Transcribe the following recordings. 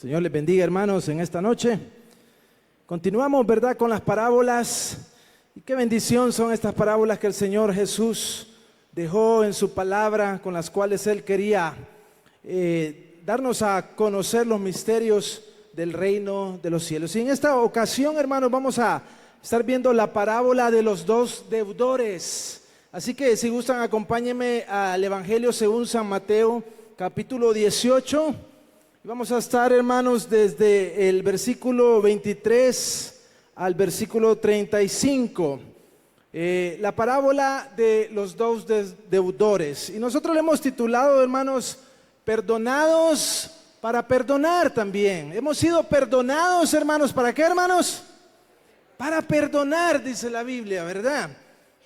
Señor les bendiga, hermanos, en esta noche. Continuamos, ¿verdad?, con las parábolas. Y qué bendición son estas parábolas que el Señor Jesús dejó en su palabra, con las cuales Él quería darnos a conocer los misterios del reino de los cielos. Y en esta ocasión, hermanos, vamos a estar viendo la parábola de los dos deudores. Así que si gustan, acompáñenme al Evangelio según San Mateo, capítulo 18. Vamos a estar, hermanos, desde el versículo 23 al versículo 35. La parábola de los dos deudores. Y nosotros le hemos titulado, hermanos, perdonados para perdonar también. Hemos sido perdonados, hermanos. ¿Para qué, hermanos? Para perdonar, dice la Biblia, ¿verdad?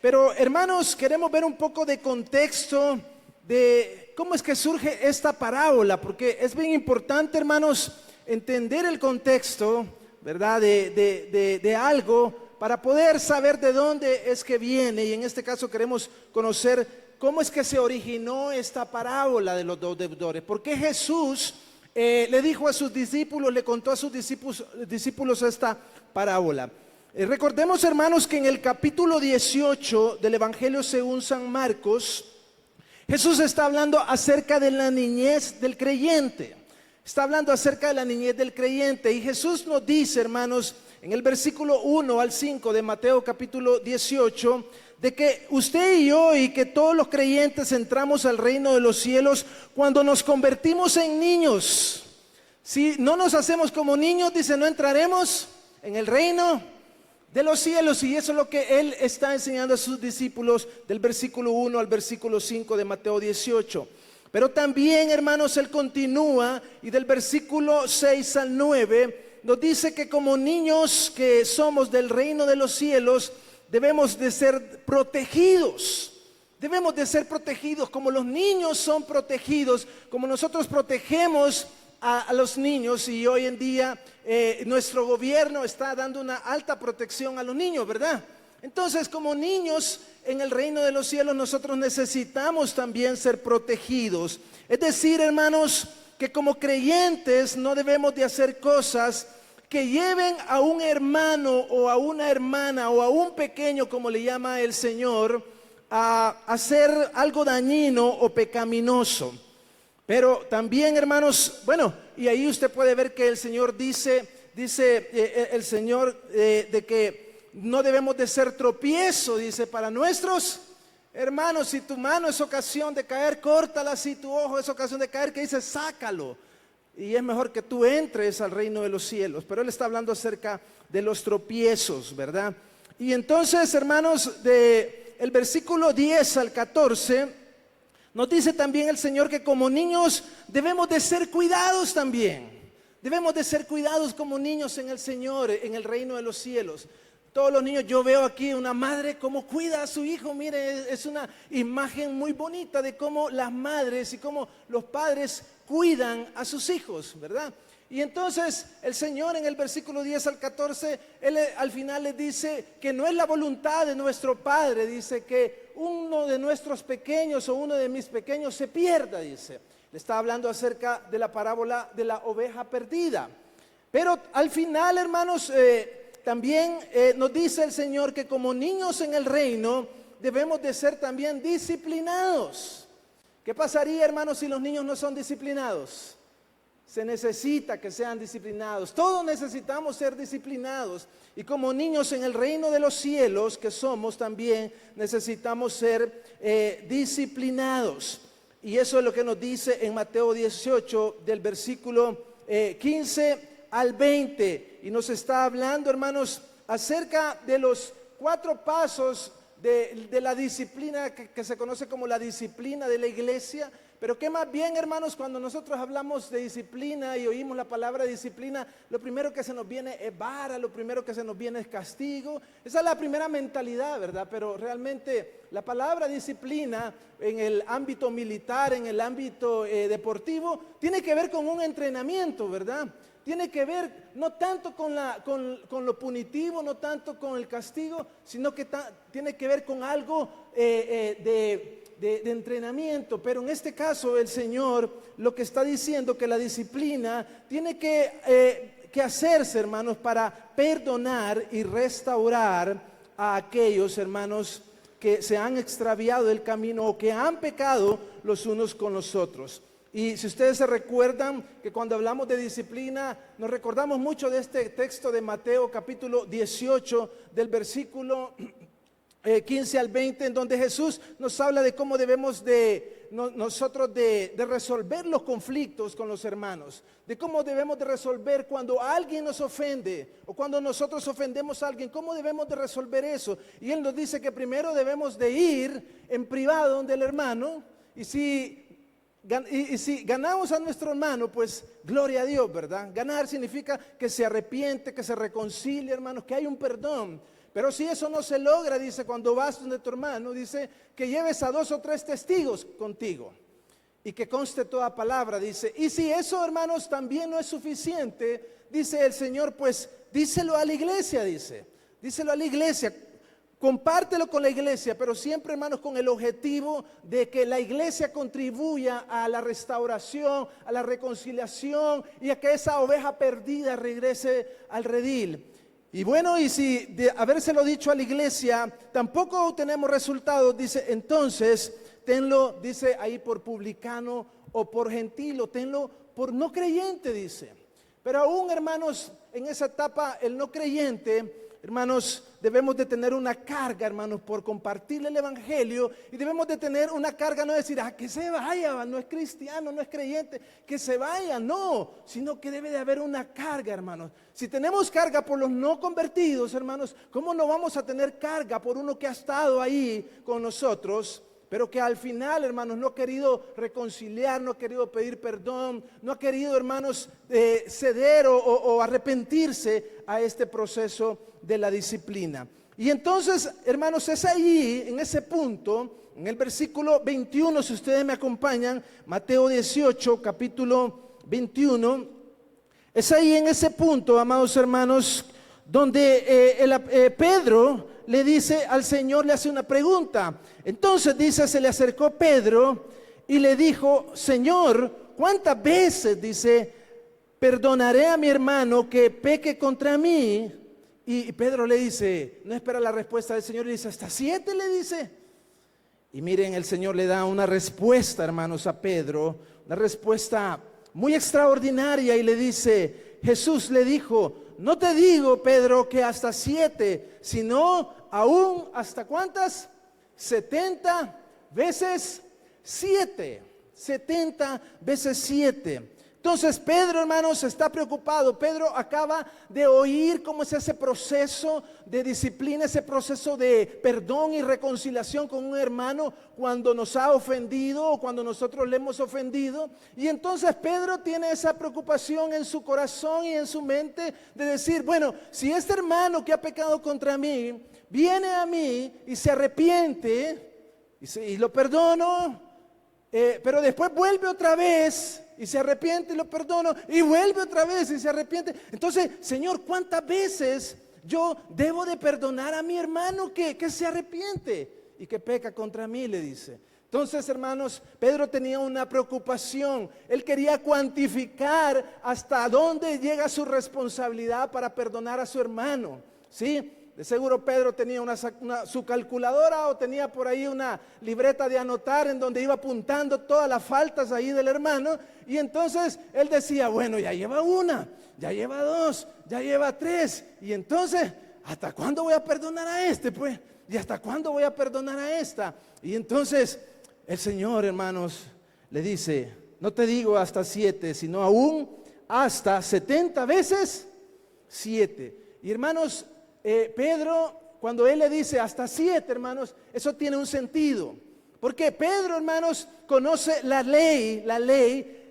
Pero, hermanos, queremos ver un poco de contexto de cómo es que surge esta parábola, porque es bien importante, hermanos, entender el contexto, ¿verdad?, de algo para poder saber de dónde es que viene. Y en este caso queremos conocer cómo es que se originó esta parábola de los dos deudores. ¿Por qué Jesús le dijo a sus discípulos, le contó a sus discípulos esta parábola? Recordemos, hermanos, que en el capítulo 18 del Evangelio según San Marcos, Jesús está hablando acerca de la niñez del creyente. Está hablando acerca de la niñez del creyente. Y Jesús nos dice, hermanos, en el versículo 1 al 5 de Mateo capítulo 18, de que usted y yo y que todos los creyentes entramos al reino de los cielos cuando nos convertimos en niños. Si no nos hacemos como niños, dice, no entraremos en el reino de los cielos. Y eso es lo que Él está enseñando a sus discípulos del versículo 1 al versículo 5 de Mateo 18. Pero también, hermanos, Él continúa y del versículo 6 al 9 nos dice que como niños que somos del reino de los cielos, debemos de ser protegidos. Debemos de ser protegidos como los niños son protegidos, como nosotros protegemos a los niños. Y hoy en día nuestro gobierno está dando una alta protección a los niños, ¿verdad? Entonces, como niños en el reino de los cielos, nosotros necesitamos también ser protegidos. Es decir, hermanos, que como creyentes no debemos de hacer cosas que lleven a un hermano o a una hermana o a un pequeño, como le llama el Señor, a hacer algo dañino o pecaminoso. Pero también, hermanos, bueno, y ahí usted puede ver que el Señor dice el Señor de que no debemos de ser tropiezo, dice, para nuestros hermanos. Si tu mano es ocasión de caer, córtala. Si tu ojo es ocasión de caer, que dice, sácalo. Y es mejor que tú entres al reino de los cielos. Pero Él está hablando acerca de los tropiezos, ¿verdad? Y entonces, hermanos, de el versículo 10 al 14... nos dice también el Señor que como niños debemos de ser cuidados también. Debemos de ser cuidados como niños en el Señor, en el reino de los cielos. Todos los niños, yo veo aquí una madre cómo cuida a su hijo. Mire, es una imagen muy bonita de cómo las madres y cómo los padres cuidan a sus hijos, ¿verdad? Y entonces el Señor en el versículo 10 al 14, Él al final le dice que no es la voluntad de nuestro Padre, dice que uno de nuestros pequeños o uno de mis pequeños se pierda, dice. Le está hablando acerca de la parábola de la oveja perdida. Pero al final, hermanos, también nos dice el Señor que como niños en el reino debemos de ser también disciplinados. ¿Qué pasaría, hermanos, si los niños no son disciplinados? Se necesita que sean disciplinados. Todos necesitamos ser disciplinados. Y como niños en el reino de los cielos que somos, también necesitamos ser disciplinados. Y eso es lo que nos dice en Mateo 18 del versículo 15 al 20. Y nos está hablando, hermanos, acerca de los 4 pasos de la disciplina que se conoce como la disciplina de la iglesia. Pero que más bien, hermanos, cuando nosotros hablamos de disciplina y oímos la palabra disciplina, lo primero que se nos viene es vara, lo primero que se nos viene es castigo. Esa es la primera mentalidad, ¿verdad? Pero realmente la palabra disciplina en el ámbito militar, en el ámbito deportivo, tiene que ver con un entrenamiento, ¿verdad? tiene que ver no tanto con lo punitivo, no tanto con el castigo, sino que tiene que ver con algo de entrenamiento. Pero en este caso el Señor lo que está diciendo que la disciplina tiene que hacerse, hermanos, para perdonar y restaurar a aquellos, hermanos, que se han extraviado del camino o que han pecado los unos con los otros. Y si ustedes se recuerdan que cuando hablamos de disciplina, nos recordamos mucho de este texto de Mateo capítulo 18, del versículo 15 al 20, en donde Jesús nos habla de cómo debemos nosotros de resolver los conflictos con los hermanos, de cómo debemos de resolver cuando alguien nos ofende o cuando nosotros ofendemos a alguien, cómo debemos de resolver eso. Y Él nos dice que primero debemos de ir en privado donde el hermano, y si ganamos a nuestro hermano, pues gloria a Dios, ¿verdad? Ganar significa que se arrepiente, que se reconcilia, hermanos, que hay un perdón. Pero si eso no se logra, dice, cuando vas donde tu hermano, dice que lleves a 2 o 3 testigos contigo y que conste toda palabra, dice. Y si eso, hermanos, también no es suficiente, dice el Señor, pues díselo a la iglesia, díselo a la iglesia. Compártelo con la iglesia, pero siempre, hermanos, con el objetivo de que la iglesia contribuya a la restauración, a la reconciliación y a que esa oveja perdida regrese al redil. Y bueno, y si de habérselo dicho a la iglesia tampoco tenemos resultados, dice, entonces tenlo, dice ahí, por publicano o por gentil, o tenlo por no creyente, dice. Pero aún, hermanos, en esa etapa el no creyente, hermanos, debemos de tener una carga, hermanos, por compartirle el evangelio, y debemos de tener una carga, no decir, que se vaya, no es cristiano, no es creyente, que se vaya, no, sino que debe de haber una carga, hermanos. Si tenemos carga por los no convertidos, hermanos, ¿cómo no vamos a tener carga por uno que ha estado ahí con nosotros, pero que al final, hermanos, no ha querido reconciliar, no ha querido pedir perdón, no ha querido, hermanos, ceder o arrepentirse a este proceso de la disciplina? Y entonces, hermanos, es ahí, en ese punto, en el versículo 21, si ustedes me acompañan, Mateo 18, capítulo 21, es ahí en ese punto, amados hermanos, donde Pedro le dice al Señor, le hace una pregunta. Entonces dice, se le acercó Pedro y le dijo, Señor, ¿cuántas veces, dice, perdonaré a mi hermano que peque contra mí? Y Pedro le dice, no espera la respuesta del Señor, le dice, hasta 7, le dice. Y miren, el Señor le da una respuesta, hermanos, a Pedro, una respuesta muy extraordinaria, y le dice, Jesús le dijo, no te digo, Pedro, que hasta 7, sino aún hasta ¿cuántas? 70 veces 7. 70 veces 7. Entonces Pedro, hermanos, está preocupado. Pedro acaba de oír cómo es ese proceso de disciplina, ese proceso de perdón y reconciliación con un hermano cuando nos ha ofendido o cuando nosotros le hemos ofendido. Y entonces Pedro tiene esa preocupación en su corazón y en su mente de decir, bueno, si este hermano que ha pecado contra mí viene a mí y se arrepiente y lo perdono, pero después vuelve otra vez y se arrepiente y lo perdono, y vuelve otra vez y se arrepiente. Entonces, Señor, ¿cuántas veces yo debo de perdonar a mi hermano que se arrepiente y que peca contra mí? Le dice. Entonces, hermanos, Pedro tenía una preocupación. Él quería cuantificar hasta dónde llega su responsabilidad para perdonar a su hermano, ¿sí? De seguro Pedro tenía su calculadora, o tenía por ahí una libreta de anotar en donde iba apuntando todas las faltas ahí del hermano. Y entonces él decía, bueno, ya lleva 1, ya lleva 2, ya lleva 3. Y entonces, ¿hasta cuándo voy a perdonar a este? Pues, ¿y hasta cuándo voy a perdonar a esta? Y entonces el Señor, hermanos, le dice, no te digo hasta 7, sino aún hasta 70 veces 7. Y hermanos, Pedro, cuando él le dice hasta 7, hermanos, eso tiene un sentido. Porque Pedro, hermanos, conoce la ley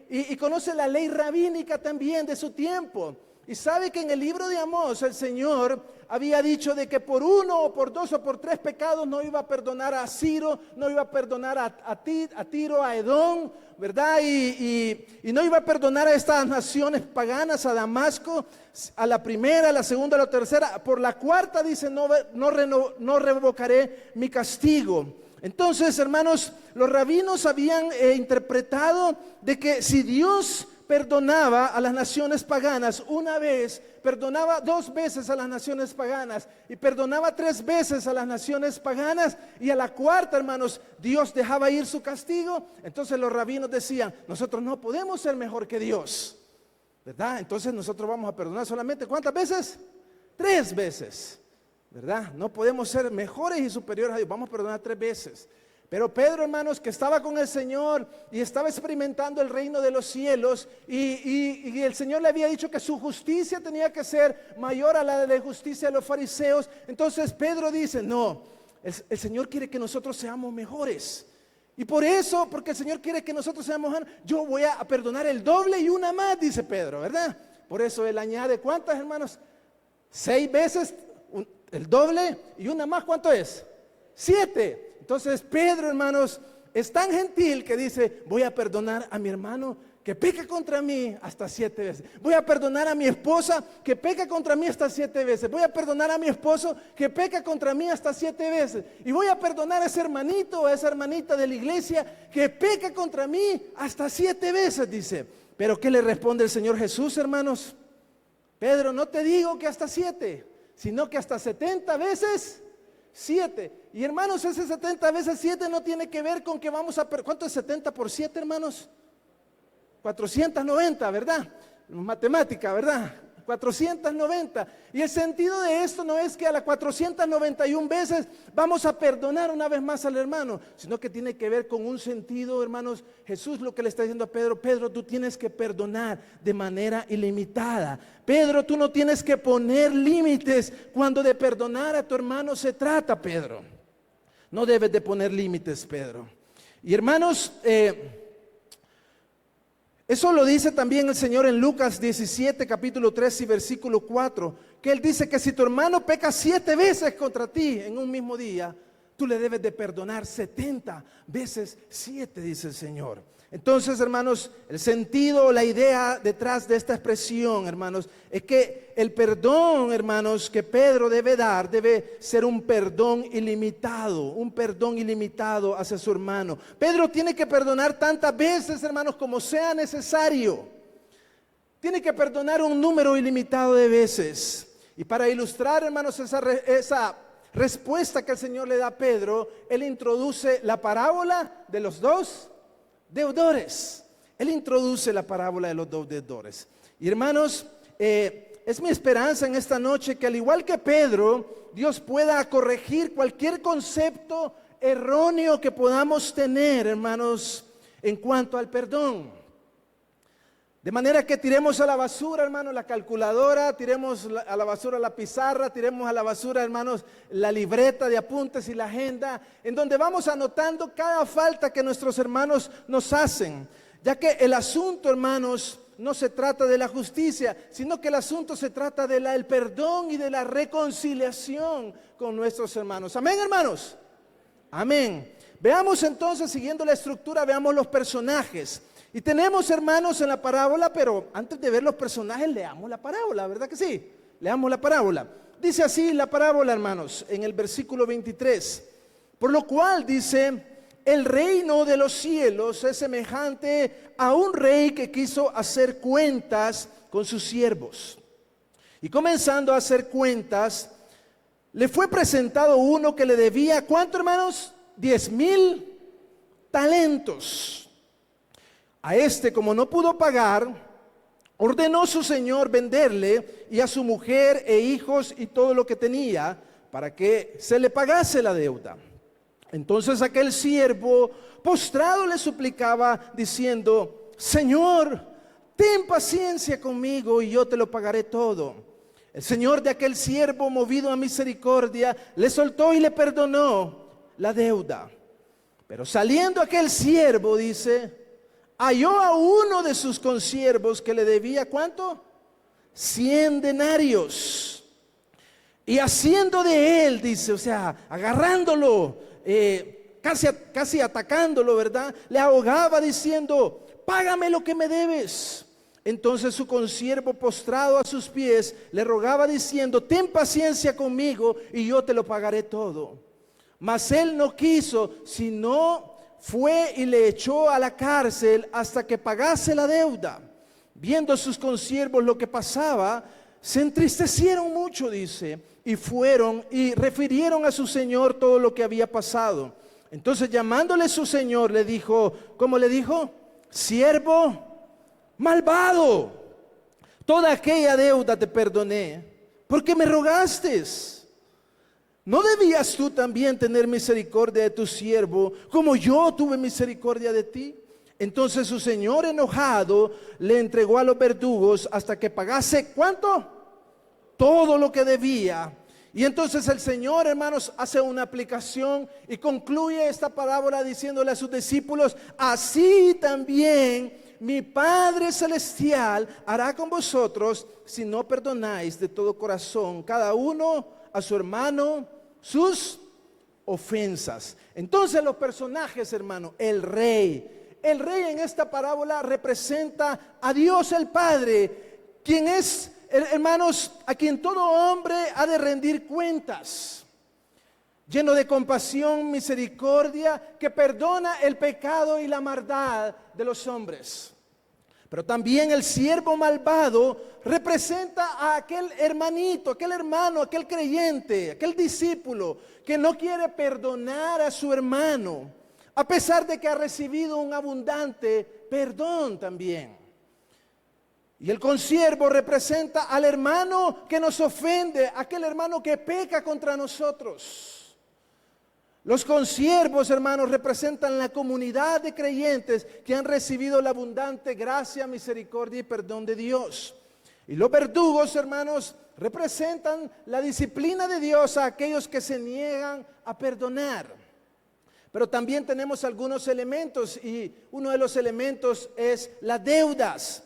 y conoce la ley rabínica también de su tiempo. Y sabe que en el libro de Amós el Señor había dicho de que por uno o por dos o por tres pecados no iba a perdonar a Ciro, no iba a perdonar a Tiro, a Edom, ¿verdad? Y no iba a perdonar a estas naciones paganas, a Damasco, a la primera, a la segunda, a la tercera. Por la cuarta dice, no revocaré mi castigo. Entonces, hermanos, los rabinos habían interpretado de que si Dios perdonaba a las naciones paganas una vez, perdonaba 2 veces a las naciones paganas y perdonaba 3 veces a las naciones paganas, y a la cuarta, hermanos, Dios dejaba ir su castigo. Entonces los rabinos decían, nosotros no podemos ser mejor que Dios, ¿verdad? Entonces nosotros vamos a perdonar solamente ¿cuántas veces? 3 veces, ¿verdad? No podemos ser mejores y superiores a Dios, vamos a perdonar 3 veces. Pero Pedro, hermanos, que estaba con el Señor y estaba experimentando el reino de los cielos, y el Señor le había dicho que su justicia tenía que ser mayor a la de la justicia de los fariseos. Entonces Pedro dice, no, el Señor quiere que nosotros seamos mejores. Y por eso, porque el Señor quiere que nosotros seamos mejores, yo voy a perdonar el doble y una más, dice Pedro, ¿verdad? Por eso él añade, ¿cuántas, hermanos? 6 veces el doble y una más, ¿cuánto es? 7. Entonces Pedro, hermanos, es tan gentil que dice, voy a perdonar a mi hermano que peca contra mí hasta 7 veces. Voy a perdonar a mi esposa que peca contra mí hasta 7 veces. Voy a perdonar a mi esposo que peca contra mí hasta 7 veces. Y voy a perdonar a ese hermanito o a esa hermanita de la iglesia que peca contra mí hasta 7 veces, dice. Pero ¿qué le responde el Señor Jesús, hermanos? Pedro, no te digo que hasta 7, sino que hasta 70 veces 7. Y hermanos, ese 70 veces 7 no tiene que ver con que vamos a ¿cuánto es 70 por 7, hermanos? 490, ¿verdad? Matemática, ¿verdad? 490. Y el sentido de esto no es que a las 491 veces vamos a perdonar una vez más al hermano, sino que tiene que ver con un sentido, hermanos. Jesús lo que le está diciendo a Pedro, Pedro, tú tienes que perdonar de manera ilimitada. Pedro, tú no tienes que poner límites cuando de perdonar a tu hermano se trata, Pedro. No debes de poner límites, Pedro. Y hermanos, eso lo dice también el Señor en Lucas 17, capítulo 3 y versículo 4, que Él dice que si tu hermano peca 7 veces contra ti en un mismo día, tú le debes de perdonar 70 veces 7, dice el Señor. Entonces, hermanos, el sentido, la idea detrás de esta expresión, hermanos, es que el perdón, hermanos, que Pedro debe dar, debe ser un perdón ilimitado hacia su hermano. Pedro tiene que perdonar tantas veces, hermanos, como sea necesario. Tiene que perdonar un número ilimitado de veces. Y para ilustrar, hermanos, esa respuesta que el Señor le da a Pedro, Él introduce la parábola de los 2 deudores. Él introduce la parábola de los 2 deudores. Y hermanos, es mi esperanza en esta noche que al igual que Pedro, Dios pueda corregir cualquier concepto erróneo que podamos tener, hermanos, en cuanto al perdón. De manera que tiremos a la basura, hermanos, la calculadora, tiremos a la basura la pizarra, tiremos a la basura, hermanos, la libreta de apuntes y la agenda, en donde vamos anotando cada falta que nuestros hermanos nos hacen. Ya que el asunto, hermanos, no se trata de la justicia, sino que el asunto se trata del perdón y de la reconciliación con nuestros hermanos. Amén, hermanos. Amén. Veamos entonces, siguiendo la estructura, veamos los personajes. Y tenemos, hermanos, en la parábola, pero antes de ver los personajes, leamos la parábola, ¿verdad que sí? Leamos la parábola. Dice así la parábola, hermanos, en el versículo 23. Por lo cual dice, el reino de los cielos es semejante a un rey que quiso hacer cuentas con sus siervos. Y comenzando a hacer cuentas, le fue presentado uno que le debía, ¿cuánto, hermanos? 10,000 talentos. A este, como no pudo pagar, ordenó su señor venderle y a su mujer e hijos y todo lo que tenía para que se le pagase la deuda. Entonces aquel siervo postrado le suplicaba diciendo, Señor, ten paciencia conmigo y yo te lo pagaré todo. El señor de aquel siervo, movido a misericordia, le soltó y le perdonó la deuda. Pero saliendo aquel siervo, dice, halló a uno de sus consiervos que le debía, ¿cuánto? 100 denarios. Y haciendo de él, dice, o sea, agarrándolo, casi atacándolo, ¿verdad? Le ahogaba diciendo, págame lo que me debes. Entonces su consiervo, postrado a sus pies, le rogaba diciendo, ten paciencia conmigo y yo te lo pagaré todo. Mas él no quiso, sino fue y le echó a la cárcel hasta que pagase la deuda. Viendo sus consiervos lo que pasaba, se entristecieron mucho, dice, y fueron y refirieron a su señor todo lo que había pasado. Entonces llamándole su señor le dijo, ¿cómo le dijo? Siervo malvado, toda aquella deuda te perdoné, porque me rogaste. ¿No debías tú también tener misericordia de tu siervo, como yo tuve misericordia de ti? Entonces su señor, enojado, le entregó a los verdugos hasta que pagase, ¿cuánto? Todo lo que debía. Y entonces el Señor, hermanos, hace una aplicación y concluye esta parábola diciéndole a sus discípulos, así también mi Padre Celestial hará con vosotros si no perdonáis de todo corazón cada uno a su hermano sus ofensas. Entonces los personajes, hermano, el rey en esta parábola representa a Dios el Padre, quien es, hermanos, a quien todo hombre ha de rendir cuentas, lleno de compasión, misericordia, que perdona el pecado y la maldad de los hombres. Pero también el siervo malvado representa a aquel hermanito, aquel hermano, aquel creyente, aquel discípulo que no quiere perdonar a su hermano, a pesar de que ha recibido un abundante perdón también. Y el consiervo representa al hermano que nos ofende, aquel hermano que peca contra nosotros. Los consiervos, hermanos, representan la comunidad de creyentes que han recibido la abundante gracia, misericordia y perdón de Dios. Y los verdugos, hermanos, representan la disciplina de Dios a aquellos que se niegan a perdonar. Pero también tenemos algunos elementos y uno de los elementos es las deudas.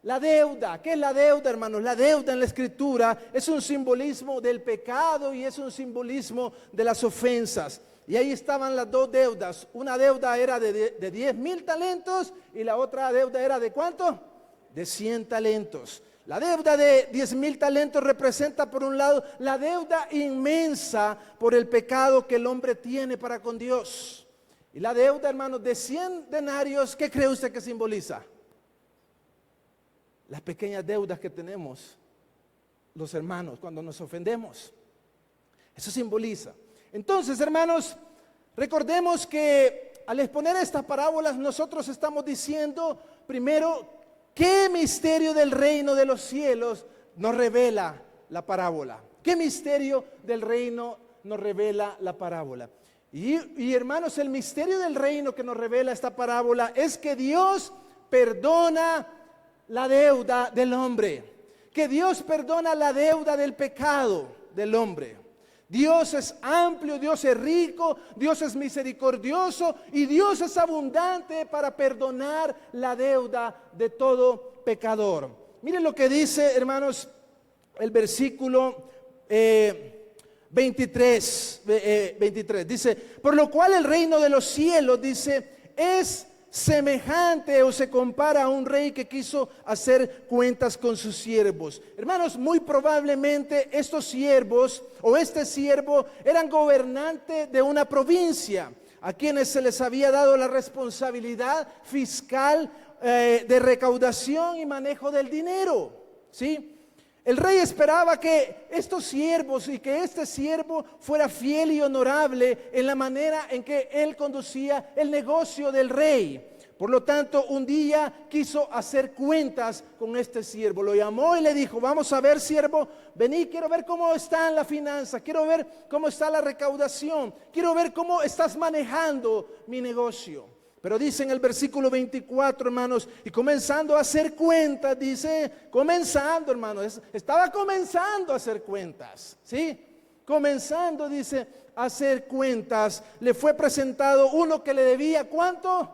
La deuda, ¿qué es la deuda, hermanos? La deuda en la Escritura es un simbolismo del pecado y es un simbolismo de las ofensas. Y ahí estaban las dos deudas. Una deuda era de 10,000 talentos y la otra deuda era ¿de cuánto? De 100 talentos. La deuda de 10,000 talentos representa por un lado la deuda inmensa por el pecado que el hombre tiene para con Dios. Y la deuda, hermanos, de 100 denarios, ¿qué cree usted que simboliza? Las pequeñas deudas que tenemos los hermanos cuando nos ofendemos. Eso simboliza. Entonces, hermanos, recordemos que al exponer estas parábolas nosotros estamos diciendo primero qué misterio del reino de los cielos nos revela la parábola. ¿Qué misterio del reino nos revela la parábola? Y hermanos, el misterio del reino que nos revela esta parábola es que Dios perdona la deuda del hombre, que Dios perdona la deuda del pecado del hombre. Dios es amplio, Dios es rico, Dios es misericordioso y Dios es abundante para perdonar la deuda de todo pecador. Miren lo que dice, hermanos, el versículo 23, dice, por lo cual el reino de los cielos, dice, es semejante o se compara a un rey que quiso hacer cuentas con sus siervos. Hermanos, muy probablemente estos siervos o este siervo eran gobernantes de una provincia a quienes se les había dado la responsabilidad fiscal de recaudación y manejo del dinero, ¿sí? El rey esperaba que estos siervos y que este siervo fuera fiel y honorable en la manera en que él conducía el negocio del rey. Por lo tanto, un día quiso hacer cuentas con este siervo. Lo llamó y le dijo, vamos a ver, siervo, vení, quiero ver cómo está la finanza, quiero ver cómo está la recaudación, quiero ver cómo estás manejando mi negocio. Pero dice en el versículo 24, hermanos, y comenzando a hacer cuentas, dice, comenzando, hermanos, estaba comenzando a hacer cuentas, ¿sí? Comenzando, dice, a hacer cuentas, le fue presentado uno que le debía, ¿cuánto?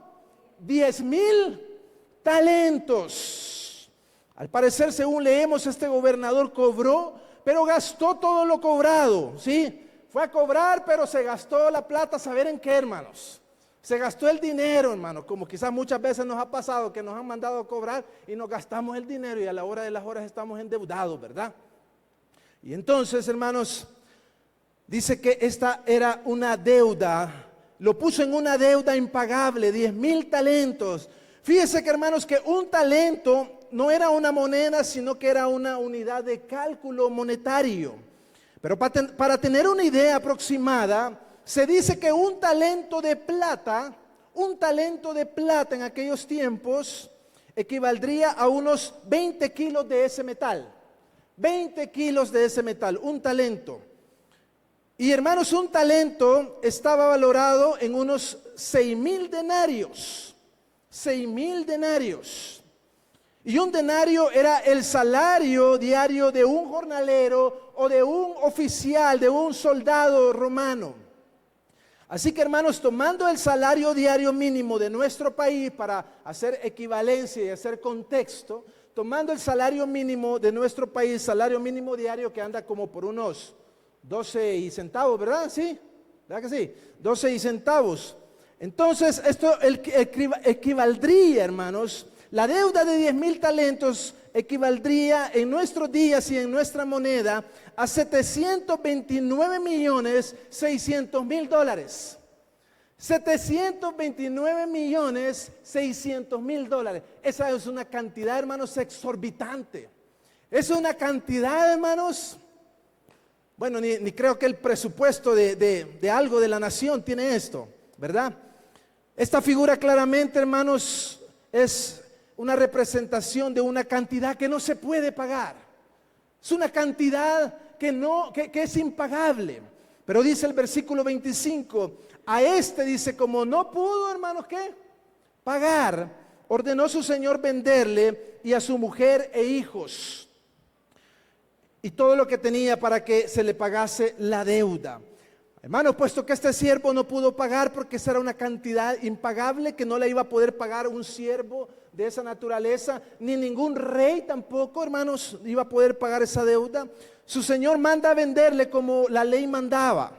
10,000 talentos. Al parecer, según leemos, este gobernador cobró, pero gastó todo lo cobrado, ¿sí? Fue a cobrar, pero se gastó la plata, ¿saber en qué, hermanos? Se gastó el dinero, hermanos, como quizás muchas veces nos ha pasado que nos han mandado a cobrar y nos gastamos el dinero y a la hora de las horas estamos endeudados, ¿verdad? Y entonces, hermanos, dice que esta era una deuda, lo puso en una deuda impagable, 10,000 talentos. Fíjese que, hermanos, que un talento no era una moneda, sino que era una unidad de cálculo monetario. Pero para tener una idea aproximada, se dice que un talento de plata en aquellos tiempos equivaldría a unos 20 kilos de ese metal. 20 kilos de ese metal, un talento. Y hermanos, un talento estaba valorado en unos 6,000 denarios. 6,000 denarios. Y un denario era el salario diario de un jornalero o de un oficial, de un soldado romano. Así que, hermanos, tomando el salario diario mínimo de nuestro país para hacer equivalencia y hacer contexto, tomando el salario mínimo de nuestro país, salario mínimo diario que anda como por unos 12 y centavos, ¿verdad? Sí, ¿verdad que sí? 12 y centavos. Entonces, esto equivaldría, hermanos, la deuda de 10,000 talentos equivaldría en nuestros días y en nuestra moneda a 729,600,000 dólares. 729,600,000 dólares. Esa es una cantidad, hermanos, exorbitante. Es una cantidad, hermanos. Bueno, ni creo que el presupuesto de algo de la nación tiene esto, ¿verdad? Esta figura claramente, hermanos, es una representación de una cantidad que no se puede pagar. Es una cantidad que es impagable. Pero dice el versículo 25, a este dice, como no pudo, hermanos, ¿qué? Pagar, ordenó su señor venderle y a su mujer e hijos y todo lo que tenía para que se le pagase la deuda. Hermanos, puesto que este siervo no pudo pagar porque esa era una cantidad impagable que no le iba a poder pagar un siervo de esa naturaleza, ni ningún rey tampoco, hermanos, iba a poder pagar esa deuda. Su señor manda a venderle como la ley mandaba.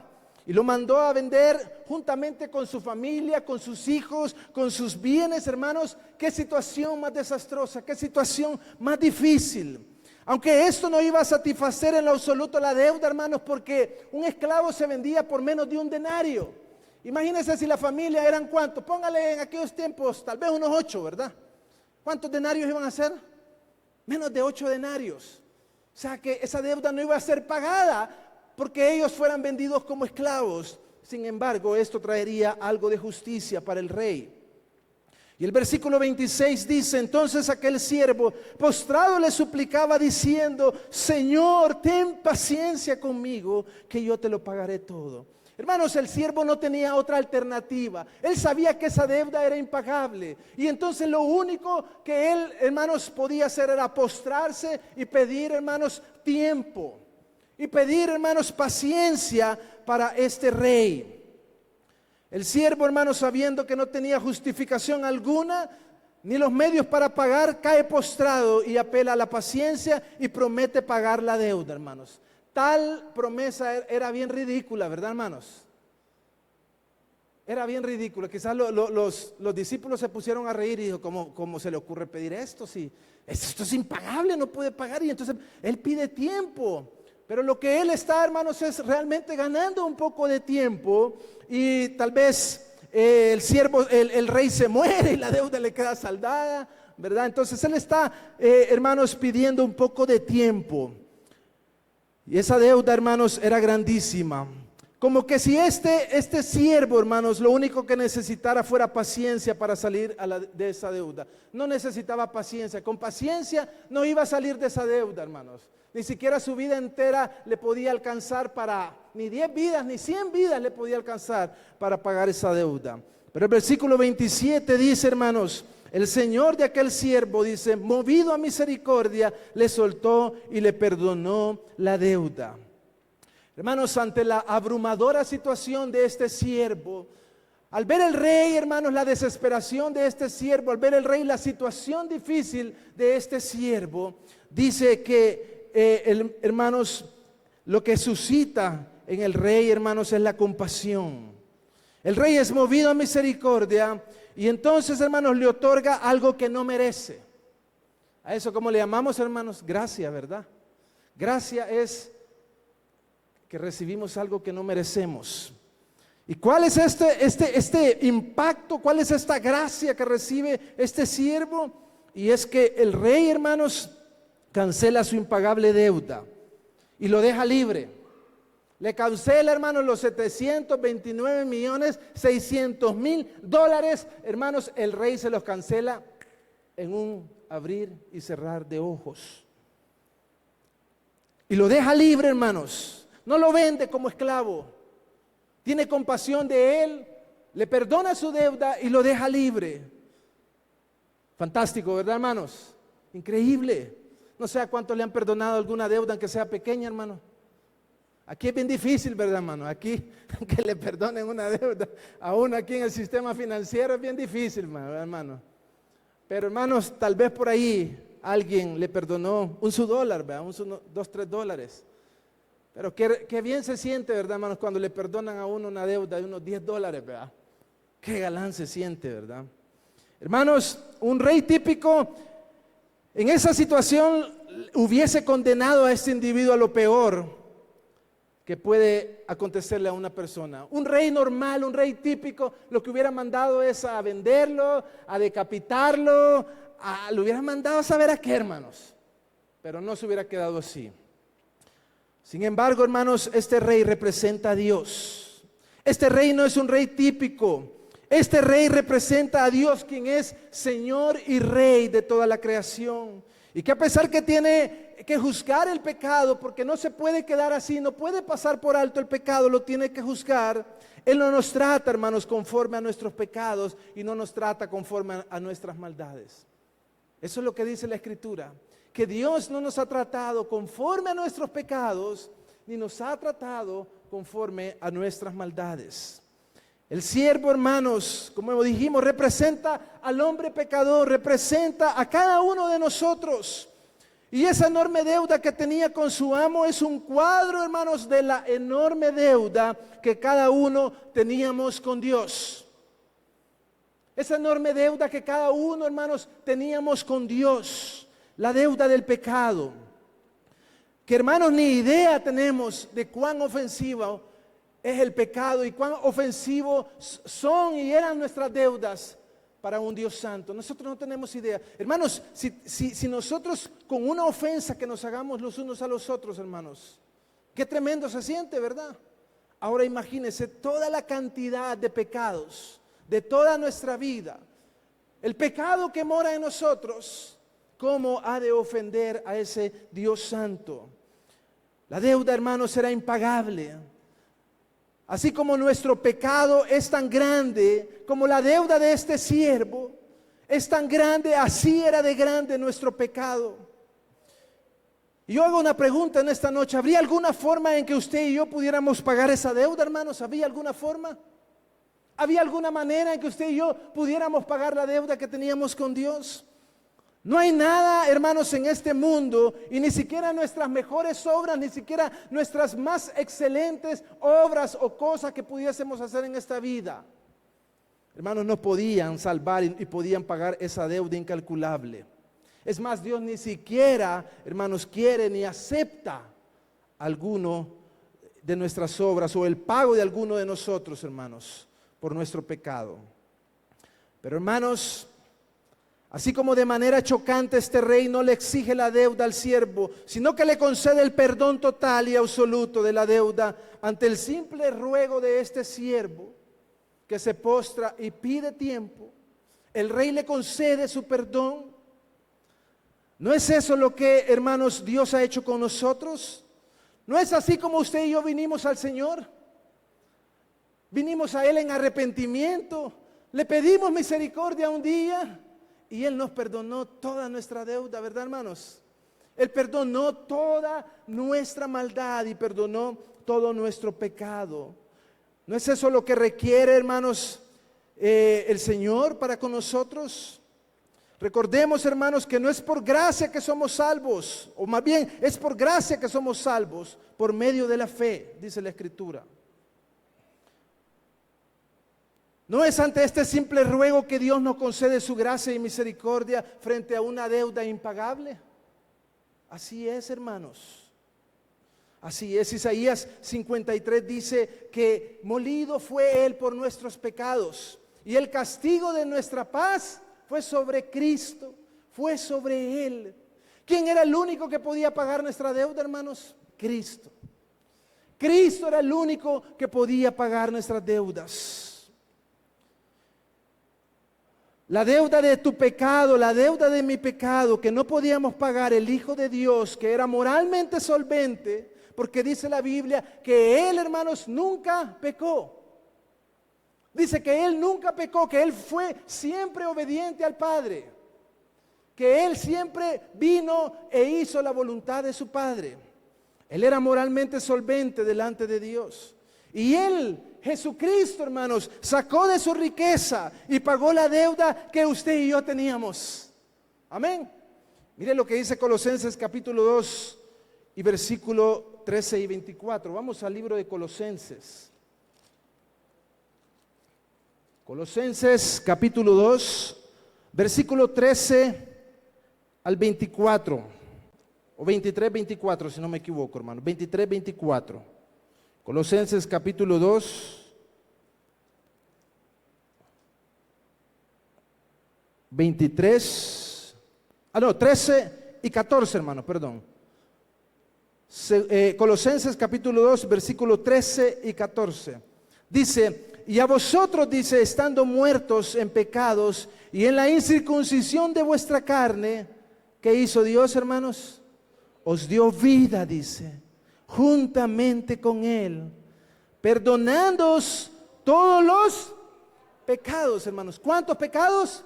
Y lo mandó a vender juntamente con su familia, con sus hijos, con sus bienes, hermanos. Qué situación más desastrosa, qué situación más difícil. Aunque esto no iba a satisfacer en lo absoluto la deuda, hermanos, porque un esclavo se vendía por menos de un denario. Imagínense si la familia eran ¿cuántos? Póngale en aquellos tiempos, tal vez unos 8, ¿verdad? ¿Cuántos denarios iban a ser? Menos de 8 denarios. O sea que esa deuda no iba a ser pagada porque ellos fueran vendidos como esclavos. Sin embargo, esto traería algo de justicia para el rey. Y el versículo 26 dice, entonces aquel siervo postrado le suplicaba diciendo, Señor, ten paciencia conmigo, que yo te lo pagaré todo. Hermanos, el siervo no tenía otra alternativa. Él sabía que esa deuda era impagable. Y entonces lo único que él, hermanos, podía hacer era postrarse y pedir, hermanos, tiempo. Y pedir, hermanos, paciencia para este rey. El siervo, hermanos, sabiendo que no tenía justificación alguna, ni los medios para pagar, cae postrado y apela a la paciencia y promete pagar la deuda, hermanos. Tal promesa era bien ridícula, ¿verdad, hermanos? Era bien ridícula. Quizás los discípulos se pusieron a reír y dijo, ¿cómo se le ocurre pedir esto? Si esto es impagable, no puede pagar. Y entonces él pide tiempo. Pero lo que él está, hermanos, es realmente ganando un poco de tiempo y tal vez el rey se muere y la deuda le queda saldada, ¿verdad? Entonces él está, hermanos, pidiendo un poco de tiempo. Y esa deuda, hermanos, era grandísima. Como que si este siervo, hermanos, lo único que necesitara fuera paciencia para salir de esa deuda. No necesitaba paciencia. Con paciencia no iba a salir de esa deuda, hermanos. Ni siquiera su vida entera le podía alcanzar ni 10 vidas, ni 100 vidas le podía alcanzar para pagar esa deuda. Pero el versículo 27 dice, hermanos, el Señor de aquel siervo, dice, movido a misericordia, le soltó y le perdonó la deuda. Hermanos, ante la abrumadora situación de este siervo, Al ver el rey, hermanos, la desesperación de este siervo, al ver el rey la situación difícil de este siervo, dice que, hermanos, lo que suscita en el rey, hermanos, es la compasión. El rey es movido a misericordia y entonces, hermanos, le otorga algo que no merece. A eso, ¿cómo le llamamos, hermanos? Gracia, ¿verdad? Gracia es que recibimos algo que no merecemos. ¿Y cuál es este impacto? ¿Cuál es esta gracia que recibe este siervo? Y es que el rey, hermanos, cancela su impagable deuda y lo deja libre. Le cancela, hermanos, los 729.600.000 dólares. Hermanos, el rey se los cancela en un abrir y cerrar de ojos. Y lo deja libre, hermanos. No lo vende como esclavo. Tiene compasión de él, le perdona su deuda y lo deja libre. Fantástico, ¿verdad, hermanos? Increíble. No sé a cuántos le han perdonado alguna deuda, aunque sea pequeña, hermano. Aquí es bien difícil, ¿verdad, hermano? Aquí, que le perdonen una deuda, aún aquí en el sistema financiero es bien difícil, hermano. Pero, hermanos, tal vez por ahí alguien le perdonó un su dólar, ¿verdad? $2, $3. Pero qué bien se siente, ¿verdad, hermanos? Cuando le perdonan a uno una deuda de unos $10, ¿verdad? Qué galán se siente, ¿verdad? Hermanos, un rey típico en esa situación hubiese condenado a este individuo a lo peor que puede acontecerle a una persona. Un rey normal, un rey típico, lo que hubiera mandado es a venderlo, a decapitarlo, lo hubiera mandado a saber a qué, hermanos. Pero no se hubiera quedado así. Sin embargo, hermanos, este rey representa a Dios. Este rey no es un rey típico. Este rey representa a Dios, quien es Señor y Rey de toda la creación. Y que a pesar que tiene que juzgar el pecado, porque no se puede quedar así, no puede pasar por alto el pecado, lo tiene que juzgar. Él no nos trata, hermanos, conforme a nuestros pecados y no nos trata conforme a nuestras maldades. Eso es lo que dice la Escritura. Que Dios no nos ha tratado conforme a nuestros pecados, ni nos ha tratado conforme a nuestras maldades. El siervo, hermanos, como dijimos, representa al hombre pecador, representa a cada uno de nosotros. Y esa enorme deuda que tenía con su amo es un cuadro, hermanos, de la enorme deuda que cada uno teníamos con Dios. Esa enorme deuda que cada uno, hermanos, teníamos con Dios. La deuda del pecado, que, hermanos, ni idea tenemos de cuán ofensivo es el pecado y cuán ofensivo son y eran nuestras deudas para un Dios santo. Nosotros no tenemos idea. Hermanos, si nosotros con una ofensa que nos hagamos los unos a los otros, hermanos, qué tremendo se siente, ¿verdad? Ahora imagínense toda la cantidad de pecados de toda nuestra vida, el pecado que mora en nosotros. ¿Cómo ha de ofender a ese Dios santo? La deuda, hermanos, será impagable. Así como nuestro pecado es tan grande, como la deuda de este siervo es tan grande, así era de grande nuestro pecado. Y yo hago una pregunta en esta noche. ¿Habría alguna forma en que usted y yo pudiéramos pagar esa deuda, hermanos? ¿Había alguna forma? ¿Había alguna manera en que usted y yo pudiéramos pagar la deuda que teníamos con Dios? No hay nada, hermanos, en este mundo, y ni siquiera nuestras mejores obras, ni siquiera nuestras más excelentes obras o cosas que pudiésemos hacer en esta vida, hermanos, no podían salvar y podían pagar esa deuda incalculable. Es más, Dios ni siquiera, hermanos, quiere ni acepta alguno de nuestras obras o el pago de alguno de nosotros, hermanos, por nuestro pecado. Pero, hermanos, así como de manera chocante este rey no le exige la deuda al siervo, sino que le concede el perdón total y absoluto de la deuda ante el simple ruego de este siervo que se postra y pide tiempo, el rey le concede su perdón. ¿No es eso lo que, hermanos, Dios ha hecho con nosotros? ¿No es así como usted y yo vinimos al Señor? Vinimos a Él en arrepentimiento, le pedimos misericordia un día y Él nos perdonó toda nuestra deuda, ¿verdad, hermanos? Él perdonó toda nuestra maldad y perdonó todo nuestro pecado. ¿No es eso lo que requiere, hermanos, el Señor para con nosotros. Recordemos, hermanos, que no es por gracia que somos salvos, o más bien es por gracia que somos salvos por medio de la fe, dice la Escritura. No es ante este simple ruego que Dios nos concede su gracia y misericordia frente a una deuda impagable. Así es, hermanos. Así es. Isaías 53 dice que molido fue Él por nuestros pecados y el castigo de nuestra paz fue sobre Cristo, fue sobre Él. ¿Quién era el único que podía pagar nuestra deuda, hermanos? Cristo. Cristo era el único que podía pagar nuestras deudas. La deuda de tu pecado, la deuda de mi pecado que no podíamos pagar, el Hijo de Dios que era moralmente solvente, porque dice la Biblia que Él, hermanos, nunca pecó. Dice que Él nunca pecó, que Él fue siempre obediente al Padre, que Él siempre vino e hizo la voluntad de su Padre. Él era moralmente solvente delante de Dios. Y Él, Jesucristo, hermanos, sacó de su riqueza y pagó la deuda que usted y yo teníamos. Amén. Mire lo que dice Colosenses capítulo 2 y versículo 13 y 24. Vamos al libro de Colosenses. Colosenses capítulo 2, versículo 13 al 24. O 23, 24, si no me equivoco, hermano. 23, 24. Colosenses capítulo 2, 23, 13 y 14, hermano, perdón. Colosenses capítulo 2, versículo 13 y 14. Dice, y a vosotros, dice, estando muertos en pecados y en la incircuncisión de vuestra carne, ¿qué hizo Dios, hermanos? Os dio vida, dice, juntamente con Él, perdonándoos todos los pecados, hermanos. ¿Cuántos pecados?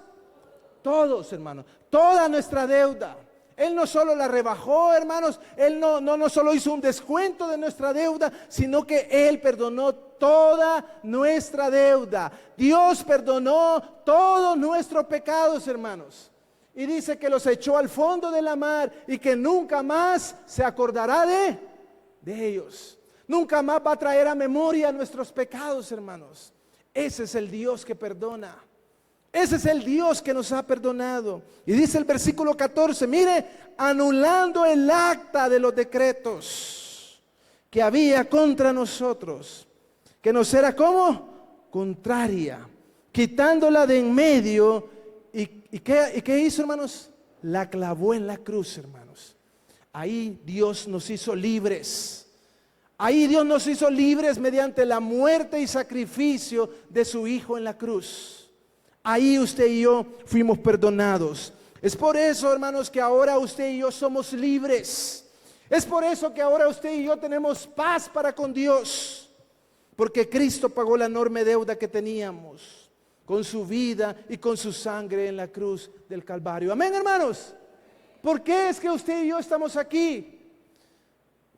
Todos, hermanos. Toda nuestra deuda. Él no solo la rebajó, hermanos. Él no solo hizo un descuento de nuestra deuda, sino que Él perdonó toda nuestra deuda. Dios perdonó todos nuestros pecados, hermanos. Y dice que los echó al fondo de la mar y que nunca más se acordará de ellos. Nunca más va a traer a memoria nuestros pecados, hermanos. Ese es el Dios que perdona. Ese es el Dios que nos ha perdonado. Y dice el versículo 14, mire, anulando el acta de los decretos que había contra nosotros, que nos era como contraria, quitándola de en medio. ¿Y qué hizo, hermanos? La clavó en la cruz, hermanos. Ahí Dios nos hizo libres. Ahí Dios nos hizo libres mediante la muerte y sacrificio de su Hijo en la cruz. Ahí usted y yo fuimos perdonados. Es por eso, hermanos, que ahora usted y yo somos libres. Es por eso que ahora usted y yo tenemos paz para con Dios. Porque Cristo pagó la enorme deuda que teníamos con su vida y con su sangre en la cruz del Calvario. Amén, hermanos. ¿Por qué es que usted y yo estamos aquí?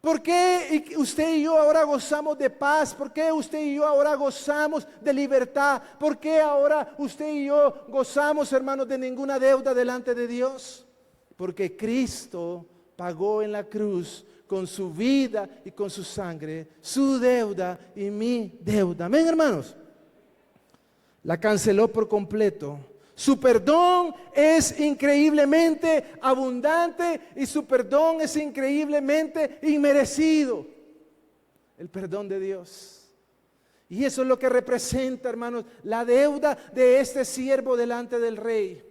¿Por qué usted y yo ahora gozamos de paz? ¿Por qué usted y yo ahora gozamos de libertad? ¿Por qué ahora usted y yo gozamos, hermanos, de ninguna deuda delante de Dios? Porque Cristo pagó en la cruz con su vida y con su sangre, su deuda y mi deuda. Amén, hermanos. La canceló por completo. Su perdón es increíblemente abundante y su perdón es increíblemente inmerecido. El perdón de Dios. Y eso es lo que representa, hermanos, la deuda de este siervo delante del rey.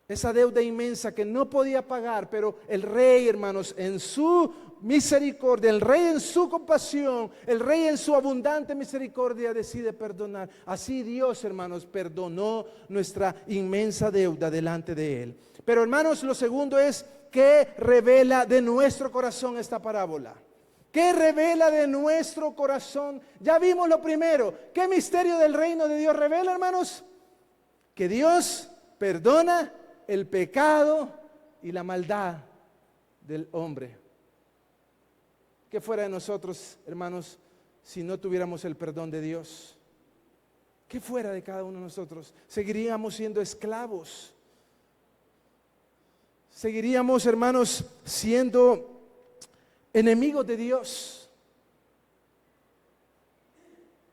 Esa deuda inmensa que no podía pagar, pero el rey, hermanos, en su misericordia, el rey en su compasión, el rey en su abundante misericordia decide perdonar. Así Dios, hermanos, perdonó nuestra inmensa deuda delante de Él. Pero, hermanos, lo segundo es que revela de nuestro corazón esta parábola. ¿Qué revela de nuestro corazón? Ya vimos lo primero. ¿Qué misterio del reino de Dios revela, hermanos? Que Dios perdona el pecado y la maldad del hombre. ¿Qué fuera de nosotros, hermanos, si no tuviéramos el perdón de Dios? ¿qué fuera de cada uno de nosotros? Seguiríamos siendo esclavos. Seguiríamos, hermanos, siendo enemigos de Dios.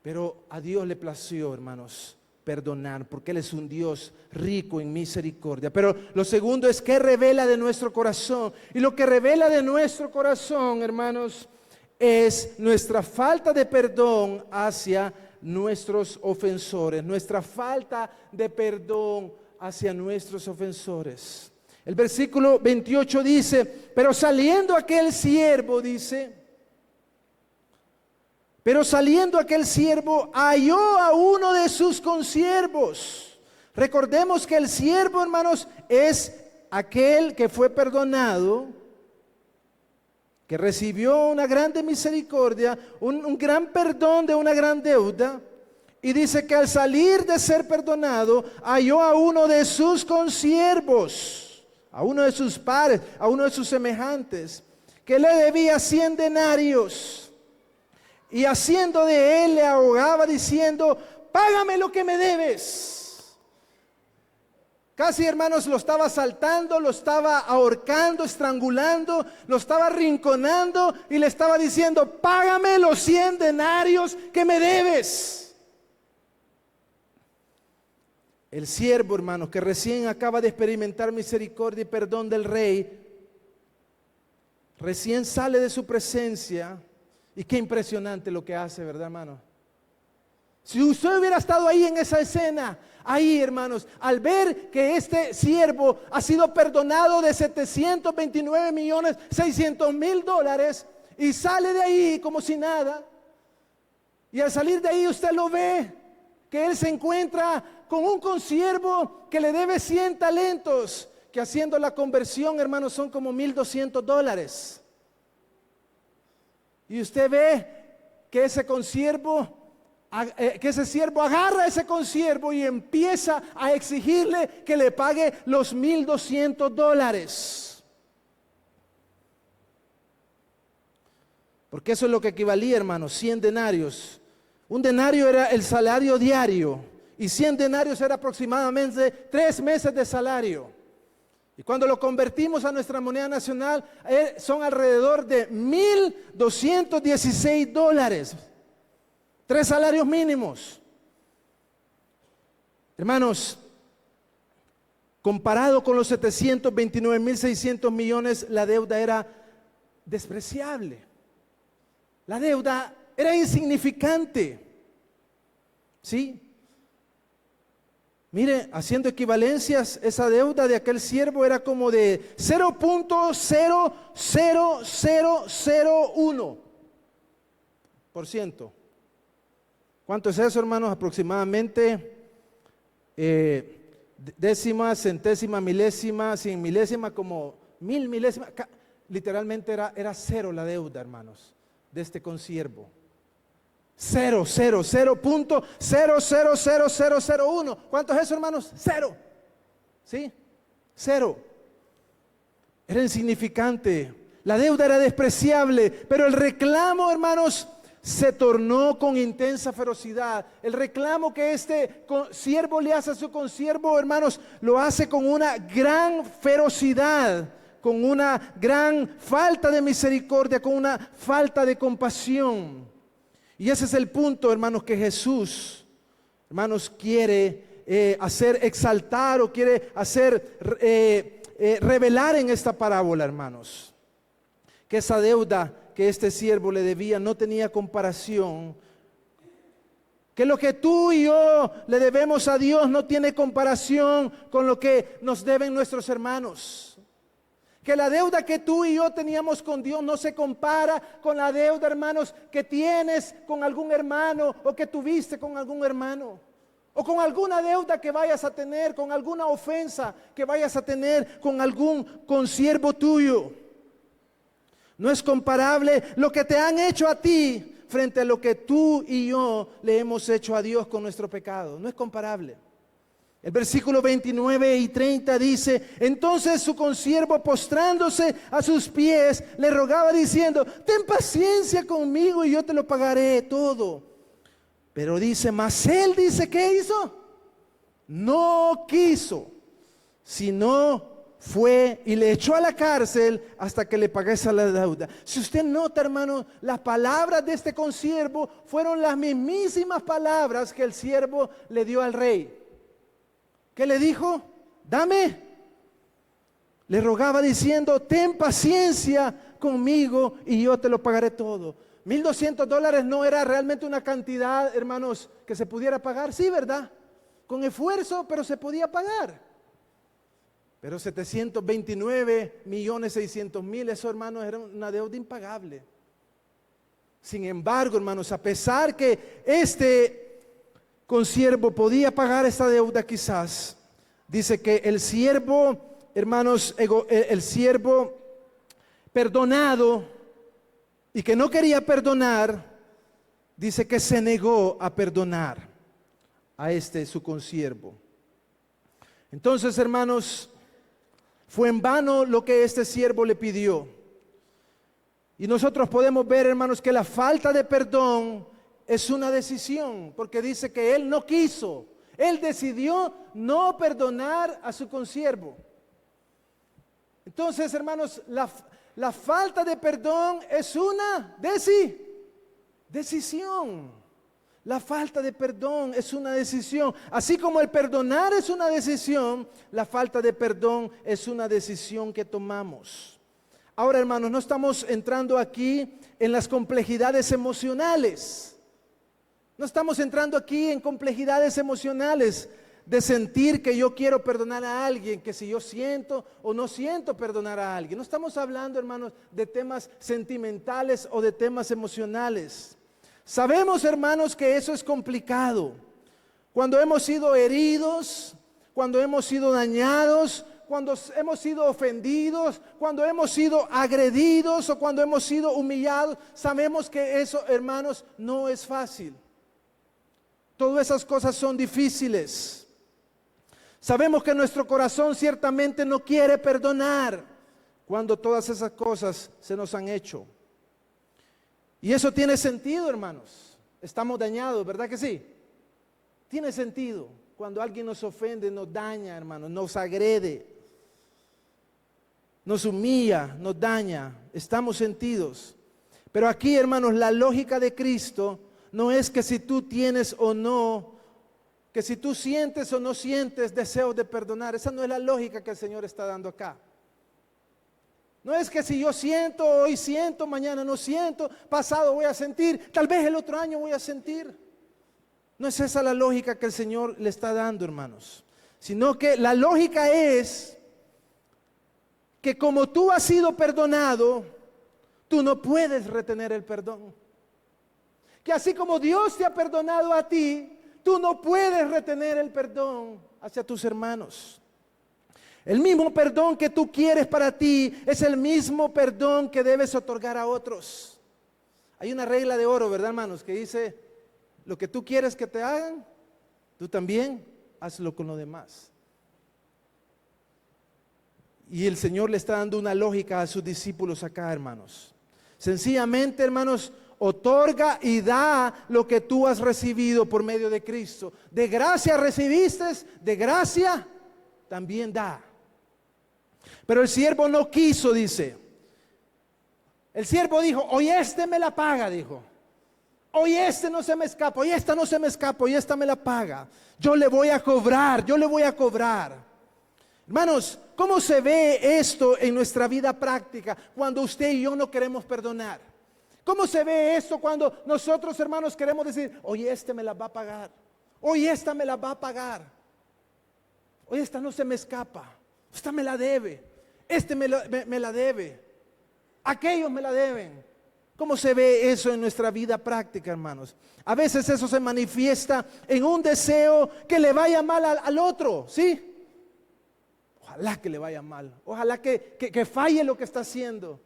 Pero a Dios le plació, hermanos, perdonar, porque Él es un Dios rico en misericordia. Pero lo segundo es que revela de nuestro corazón. Y lo que revela de nuestro corazón, hermanos, es nuestra falta de perdón hacia nuestros ofensores. Nuestra falta de perdón hacia nuestros ofensores. El versículo 28 dice, pero saliendo aquel siervo, dice, pero saliendo aquel siervo halló a uno de sus consiervos. Recordemos que el siervo, hermanos, es aquel que fue perdonado, que recibió una grande misericordia, un gran perdón de una gran deuda. Y dice que al salir de ser perdonado, halló a uno de sus consiervos, a uno de sus pares, a uno de sus semejantes, que le debía 100 denarios. Y haciendo de él le ahogaba diciendo, págame lo que me debes. Casi, hermanos, lo estaba asaltando, lo estaba ahorcando, estrangulando, lo estaba arrinconando y le estaba diciendo, págame los 100 denarios que me debes. El siervo, hermanos, que recién acaba de experimentar misericordia y perdón del rey, recién sale de su presencia. Y qué impresionante lo que hace, ¿verdad, hermano? Si usted hubiera estado ahí en esa escena, ahí, hermanos, al ver que este siervo ha sido perdonado de $729,600,000 y sale de ahí como si nada, y al salir de ahí usted lo ve, que él se encuentra con un consiervo que le debe 100 talentos, que haciendo la conversión, hermanos, son como $1,200. Y usted ve que ese consiervo, que ese siervo agarra a ese consiervo y empieza a exigirle que le pague los $1,200. Porque eso es lo que equivalía, hermanos, 100 denarios. Un denario era el salario diario y 100 denarios era aproximadamente 3 meses de salario. Y cuando lo convertimos a nuestra moneda nacional, son alrededor de $1,216. 3 salarios mínimos. Hermanos, comparado con los 729,600 millones, la deuda era despreciable. La deuda era insignificante. ¿Sí? Mire, haciendo equivalencias, esa deuda de aquel siervo era como de 0.00001%. ¿Cuánto es eso, hermanos? Aproximadamente décima, centésima, milésima, 100 milésima, como 1000 milésimas. Literalmente era cero la deuda, hermanos, de este consiervo. 0.0000001. ¿Cuánto es eso, hermanos? 0. ¿Sí? 0. Era insignificante. La deuda era despreciable, pero el reclamo, hermanos, se tornó con intensa ferocidad. El reclamo que este siervo le hace a su consiervo, hermanos, lo hace con una gran ferocidad, con una gran falta de misericordia, con una falta de compasión. Y ese es el punto, hermanos, que Jesús, hermanos, quiere hacer exaltar o quiere hacer revelar en esta parábola, hermanos. Que esa deuda que este siervo le debía no tenía comparación. Que lo que tú y yo le debemos a Dios no tiene comparación con lo que nos deben nuestros hermanos. Que la deuda que tú y yo teníamos con Dios no se compara con la deuda, hermanos, que tienes con algún hermano o que tuviste con algún hermano. O con alguna deuda que vayas a tener, con alguna ofensa que vayas a tener con algún consiervo tuyo. No es comparable lo que te han hecho a ti frente a lo que tú y yo le hemos hecho a Dios con nuestro pecado. No es comparable. El versículo 29 y 30 dice: entonces su consiervo, postrándose a sus pies, le rogaba diciendo: ten paciencia conmigo y yo te lo pagaré todo. Pero dice, mas él dice, ¿qué hizo? No quiso, sino fue y le echó a la cárcel hasta que le pagase la deuda. Si usted nota, hermano, las palabras de este consiervo fueron las mismísimas palabras que el siervo le dio al rey. ¿Qué le dijo? Dame. Le rogaba diciendo, ten paciencia conmigo y yo te lo pagaré todo. $1,200 no era realmente una cantidad, hermanos, que se pudiera pagar. Sí, ¿verdad? Con esfuerzo, pero se podía pagar. Pero 729,600,000, eso, hermanos, era una deuda impagable. Sin embargo, hermanos, a pesar que este consiervo podía pagar esta deuda quizás, dice que el siervo, hermanos, el siervo perdonado y que no quería perdonar, dice que se negó a perdonar a este su consiervo. Entonces, hermanos, fue en vano lo que este siervo le pidió. Y nosotros podemos ver, hermanos, que la falta de perdón es una decisión, porque dice que él no quiso, él decidió no perdonar a su consiervo. Entonces, hermanos, la falta de perdón es una decisión. La falta de perdón es una decisión. Así como el perdonar es una decisión, la falta de perdón es una decisión que tomamos. Ahora, hermanos, no estamos entrando aquí en las complejidades emocionales. No estamos entrando aquí en complejidades emocionales de sentir que yo quiero perdonar a alguien, que si yo siento o no siento perdonar a alguien. No estamos hablando, hermanos, de temas sentimentales o de temas emocionales. Sabemos, hermanos, que eso es complicado. Cuando hemos sido heridos, cuando hemos sido dañados, cuando hemos sido ofendidos, cuando hemos sido agredidos o cuando hemos sido humillados, sabemos que eso, hermanos, no es fácil. Todas esas cosas son difíciles. Sabemos que nuestro corazón ciertamente no quiere perdonar cuando todas esas cosas se nos han hecho. Y eso tiene sentido, hermanos. Estamos dañados, ¿verdad que sí? Tiene sentido. Cuando alguien nos ofende, nos daña, hermanos, nos agrede, nos humilla, nos daña. Estamos sentidos. Pero aquí, hermanos, la lógica de Cristo no es que si tú tienes o no, que si tú sientes o no sientes deseos de perdonar. Esa no es la lógica que el Señor está dando acá. No es que si yo siento, hoy siento, mañana no siento, pasado voy a sentir, tal vez el otro año voy a sentir. No es esa la lógica que el Señor le está dando, hermanos. Sino que la lógica es que como tú has sido perdonado, tú no puedes retener el perdón. Que así como Dios te ha perdonado a ti, tú no puedes retener el perdón hacia tus hermanos. El mismo perdón que tú quieres para ti es el mismo perdón que debes otorgar a otros. Hay una regla de oro, ¿verdad, hermanos? Que dice, lo que tú quieres que te hagan, tú también hazlo con los demás. Y el Señor le está dando una lógica a sus discípulos acá, hermanos. Sencillamente, hermanos, otorga y da lo que tú has recibido por medio de Cristo. De gracia recibiste, de gracia también da. Pero el siervo no quiso, dice. El siervo dijo, hoy este me la paga, dijo. Hoy este no se me escapa, hoy esta no se me escapa, hoy esta me la paga. Yo le voy a cobrar, yo le voy a cobrar. Hermanos, ¿cómo se ve esto en nuestra vida práctica cuando usted y yo no queremos perdonar? ¿Cómo se ve esto cuando nosotros, hermanos, queremos decir, hoy este me la va a pagar, hoy esta me la va a pagar, hoy esta no se me escapa, esta me la debe, este me la debe, aquellos me la deben? ¿Cómo se ve eso en nuestra vida práctica, hermanos? A veces eso se manifiesta en un deseo que le vaya mal al otro, ¿sí? Ojalá que le vaya mal, ojalá que falle lo que está haciendo,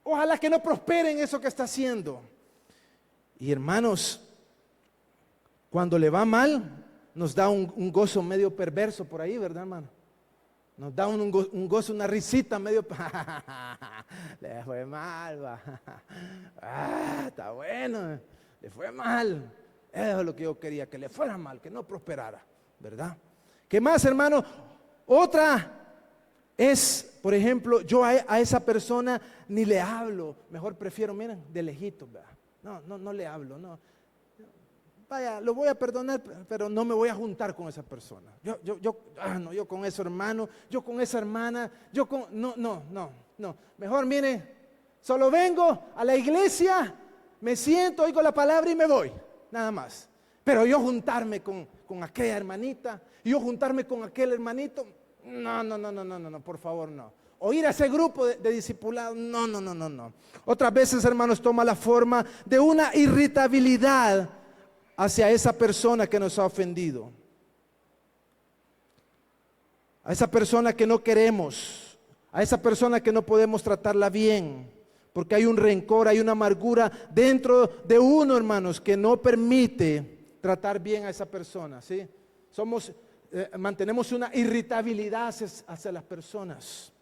ojalá que no prospere en eso que está haciendo. Y hermanos, cuando le va mal, nos da un gozo medio perverso por ahí, ¿verdad, hermano? Nos da un gozo, una risita medio, le fue mal, va. Está bueno, le fue mal. Eso es lo que yo quería, que le fuera mal, que no prosperara, ¿verdad? ¿Qué más, hermano? Otra es, por ejemplo, yo a esa persona ni le hablo, mejor prefiero, miren, de lejitos, ¿verdad? No le hablo, no. Vaya, lo voy a perdonar, pero no me voy a juntar con esa persona. Yo con ese hermano, yo con esa hermana, no. Mejor, mire, solo vengo a la iglesia, me siento, oigo la palabra y me voy, nada más. Pero yo juntarme con aquella hermanita, yo juntarme con aquel hermanito, no, por favor, no. O ir a ese grupo de discipulados, no. Otras veces, hermanos, toma la forma de una irritabilidad hacia esa persona que nos ha ofendido, a esa persona que no queremos, a esa persona que no podemos tratarla bien, porque hay un rencor, hay una amargura dentro de uno, hermanos, que no permite tratar bien a esa persona, ¿sí? Mantenemos una irritabilidad hacia las personas.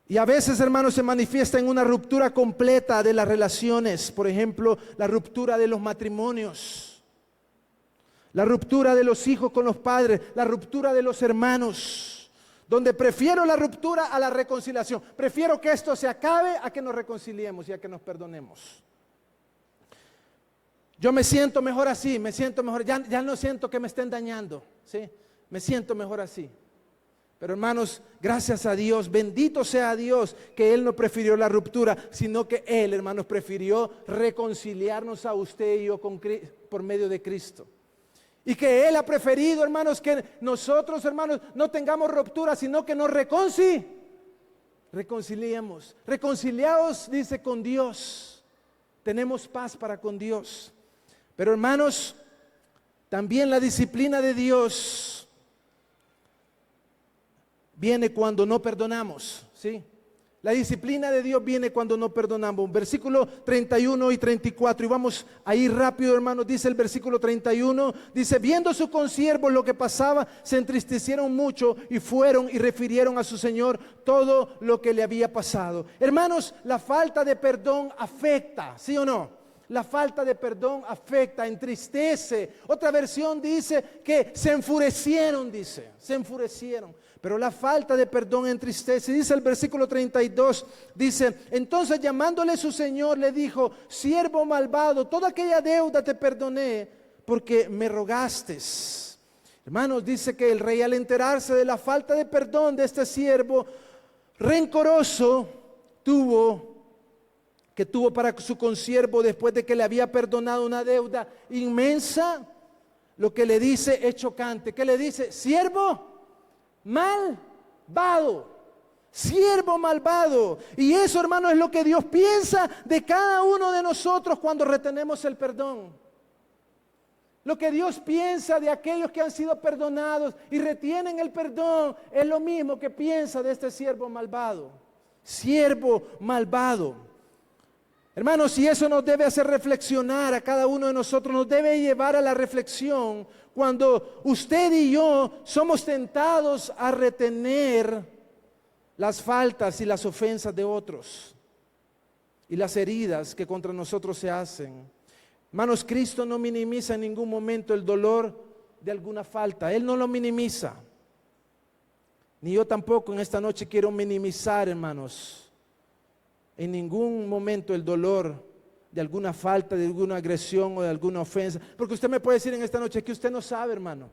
Y a veces, hermanos, se manifiesta en una ruptura completa de las relaciones. Por ejemplo, la ruptura de los matrimonios, la ruptura de los hijos con los padres, la ruptura de los hermanos, donde prefiero la ruptura a la reconciliación. Prefiero que esto se acabe a que nos reconciliemos y a que nos perdonemos. Yo me siento mejor así, ya no siento que me estén dañando, ¿sí? Me siento mejor así. Pero hermanos, gracias a Dios, bendito sea Dios, que Él no prefirió la ruptura, sino que Él, hermanos, prefirió reconciliarnos a usted y yo por medio de Cristo. Y que Él ha preferido, hermanos, que nosotros, hermanos, no tengamos ruptura, sino que nos reconciliemos. Reconciliados, dice, con Dios. Tenemos paz para con Dios. Pero hermanos, también la disciplina de Dios viene cuando no perdonamos, ¿sí? La disciplina de Dios viene cuando no perdonamos. Versículo 31 y 34, y vamos a ir rápido, hermanos. Dice el versículo 31, dice: viendo sus consiervos lo que pasaba, se entristecieron mucho y fueron y refirieron a su señor todo lo que le había pasado. Hermanos, la falta de perdón afecta, ¿sí o no? La falta de perdón afecta, entristece. Otra versión dice que se enfurecieron, se enfurecieron. Pero la falta de perdón entristece. Dice el versículo 32, dice: entonces llamándole su señor le dijo: siervo malvado, toda aquella deuda te perdoné porque me rogaste. Hermanos, dice que el rey, al enterarse de la falta de perdón de este siervo rencoroso, tuvo para su consiervo, después de que le había perdonado una deuda inmensa, lo que le dice es chocante. ¿Qué le dice? Siervo malvado, siervo malvado. Y eso, hermano, es lo que Dios piensa de cada uno de nosotros cuando retenemos el perdón. Lo que Dios piensa de aquellos que han sido perdonados y retienen el perdón es lo mismo que piensa de este siervo malvado. Siervo malvado. Hermanos, y eso nos debe hacer reflexionar a cada uno de nosotros, nos debe llevar a la reflexión cuando usted y yo somos tentados a retener las faltas y las ofensas de otros y las heridas que contra nosotros se hacen. Hermanos, Cristo no minimiza en ningún momento el dolor de alguna falta. Él no lo minimiza. Ni yo tampoco en esta noche quiero minimizar, hermanos, en ningún momento el dolor de alguna falta, de alguna agresión o de alguna ofensa. Porque usted me puede decir en esta noche: es que usted no sabe, hermano.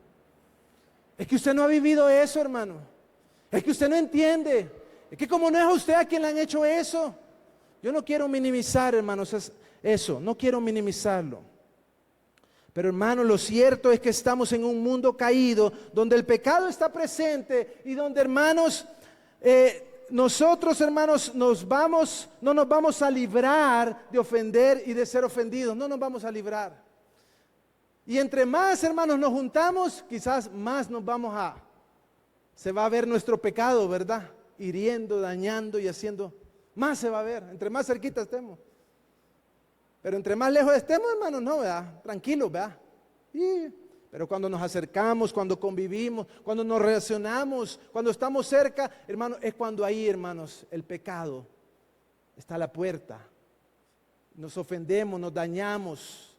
Es que usted no ha vivido eso, hermano. Es que usted no entiende. Es que como no es a usted a quien le han hecho eso. Yo no quiero minimizar, hermanos, eso. No quiero minimizarlo. Pero, hermanos, lo cierto es que estamos en un mundo caído, donde el pecado está presente y donde, hermanos, nosotros, hermanos, no nos vamos a librar de ofender y de ser ofendidos. No nos vamos a librar. Y entre más, hermanos, nos juntamos, quizás más se va a ver nuestro pecado, ¿verdad? Hiriendo, dañando y haciendo. Más se va a ver, entre más cerquita estemos. Pero entre más lejos estemos, hermanos, no, ¿verdad? Tranquilos, ¿verdad? Pero cuando nos acercamos, cuando convivimos, cuando nos relacionamos, cuando estamos cerca, hermanos, es cuando ahí, hermanos, el pecado está a la puerta. nos ofendemos, nos dañamos,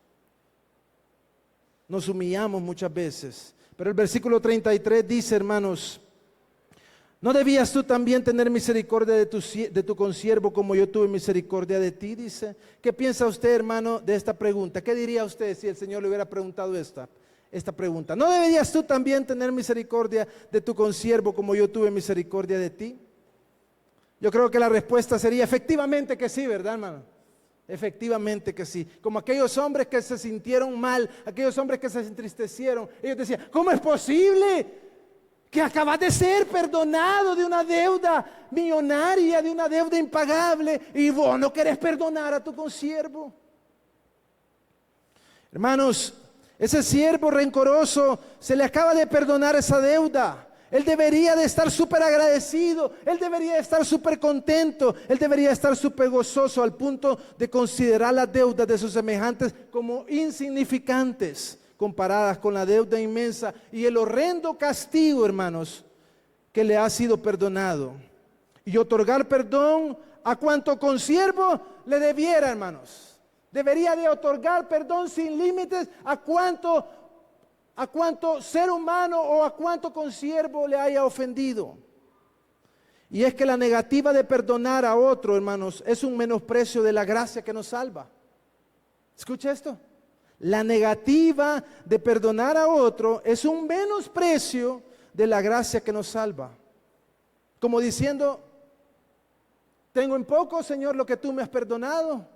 nos humillamos muchas veces. Pero el versículo 33 dice, hermanos, ¿no debías tú también tener misericordia de tu consiervo como yo tuve misericordia de ti? Dice. ¿Qué piensa usted, hermano, de esta pregunta? ¿Qué diría usted si el Señor le hubiera preguntado esta pregunta? ¿No deberías tú también tener misericordia de tu consiervo como yo tuve misericordia de ti? Yo creo que la respuesta sería efectivamente que sí, ¿verdad, hermano? Efectivamente que sí. Como aquellos hombres que se sintieron mal, aquellos hombres que se entristecieron. Ellos decían, ¿cómo es posible que acabas de ser perdonado de una deuda millonaria, de una deuda impagable, y vos no querés perdonar a tu consiervo? Hermanos, ese siervo rencoroso se le acaba de perdonar esa deuda. Él debería de estar súper agradecido, él debería de estar súper contento, él debería estar súper gozoso al punto de considerar las deudas de sus semejantes como insignificantes comparadas con la deuda inmensa y el horrendo castigo, hermanos, que le ha sido perdonado. Y otorgar perdón a cuanto consiervo le debiera, hermanos. Debería de otorgar perdón sin límites a cuanto ser humano o a cuanto consiervo le haya ofendido. Y es que la negativa de perdonar a otro, hermanos, es un menosprecio de la gracia que nos salva. ¿Escucha esto? La negativa de perdonar a otro es un menosprecio de la gracia que nos salva. Como diciendo, tengo en poco, Señor, lo que tú me has perdonado.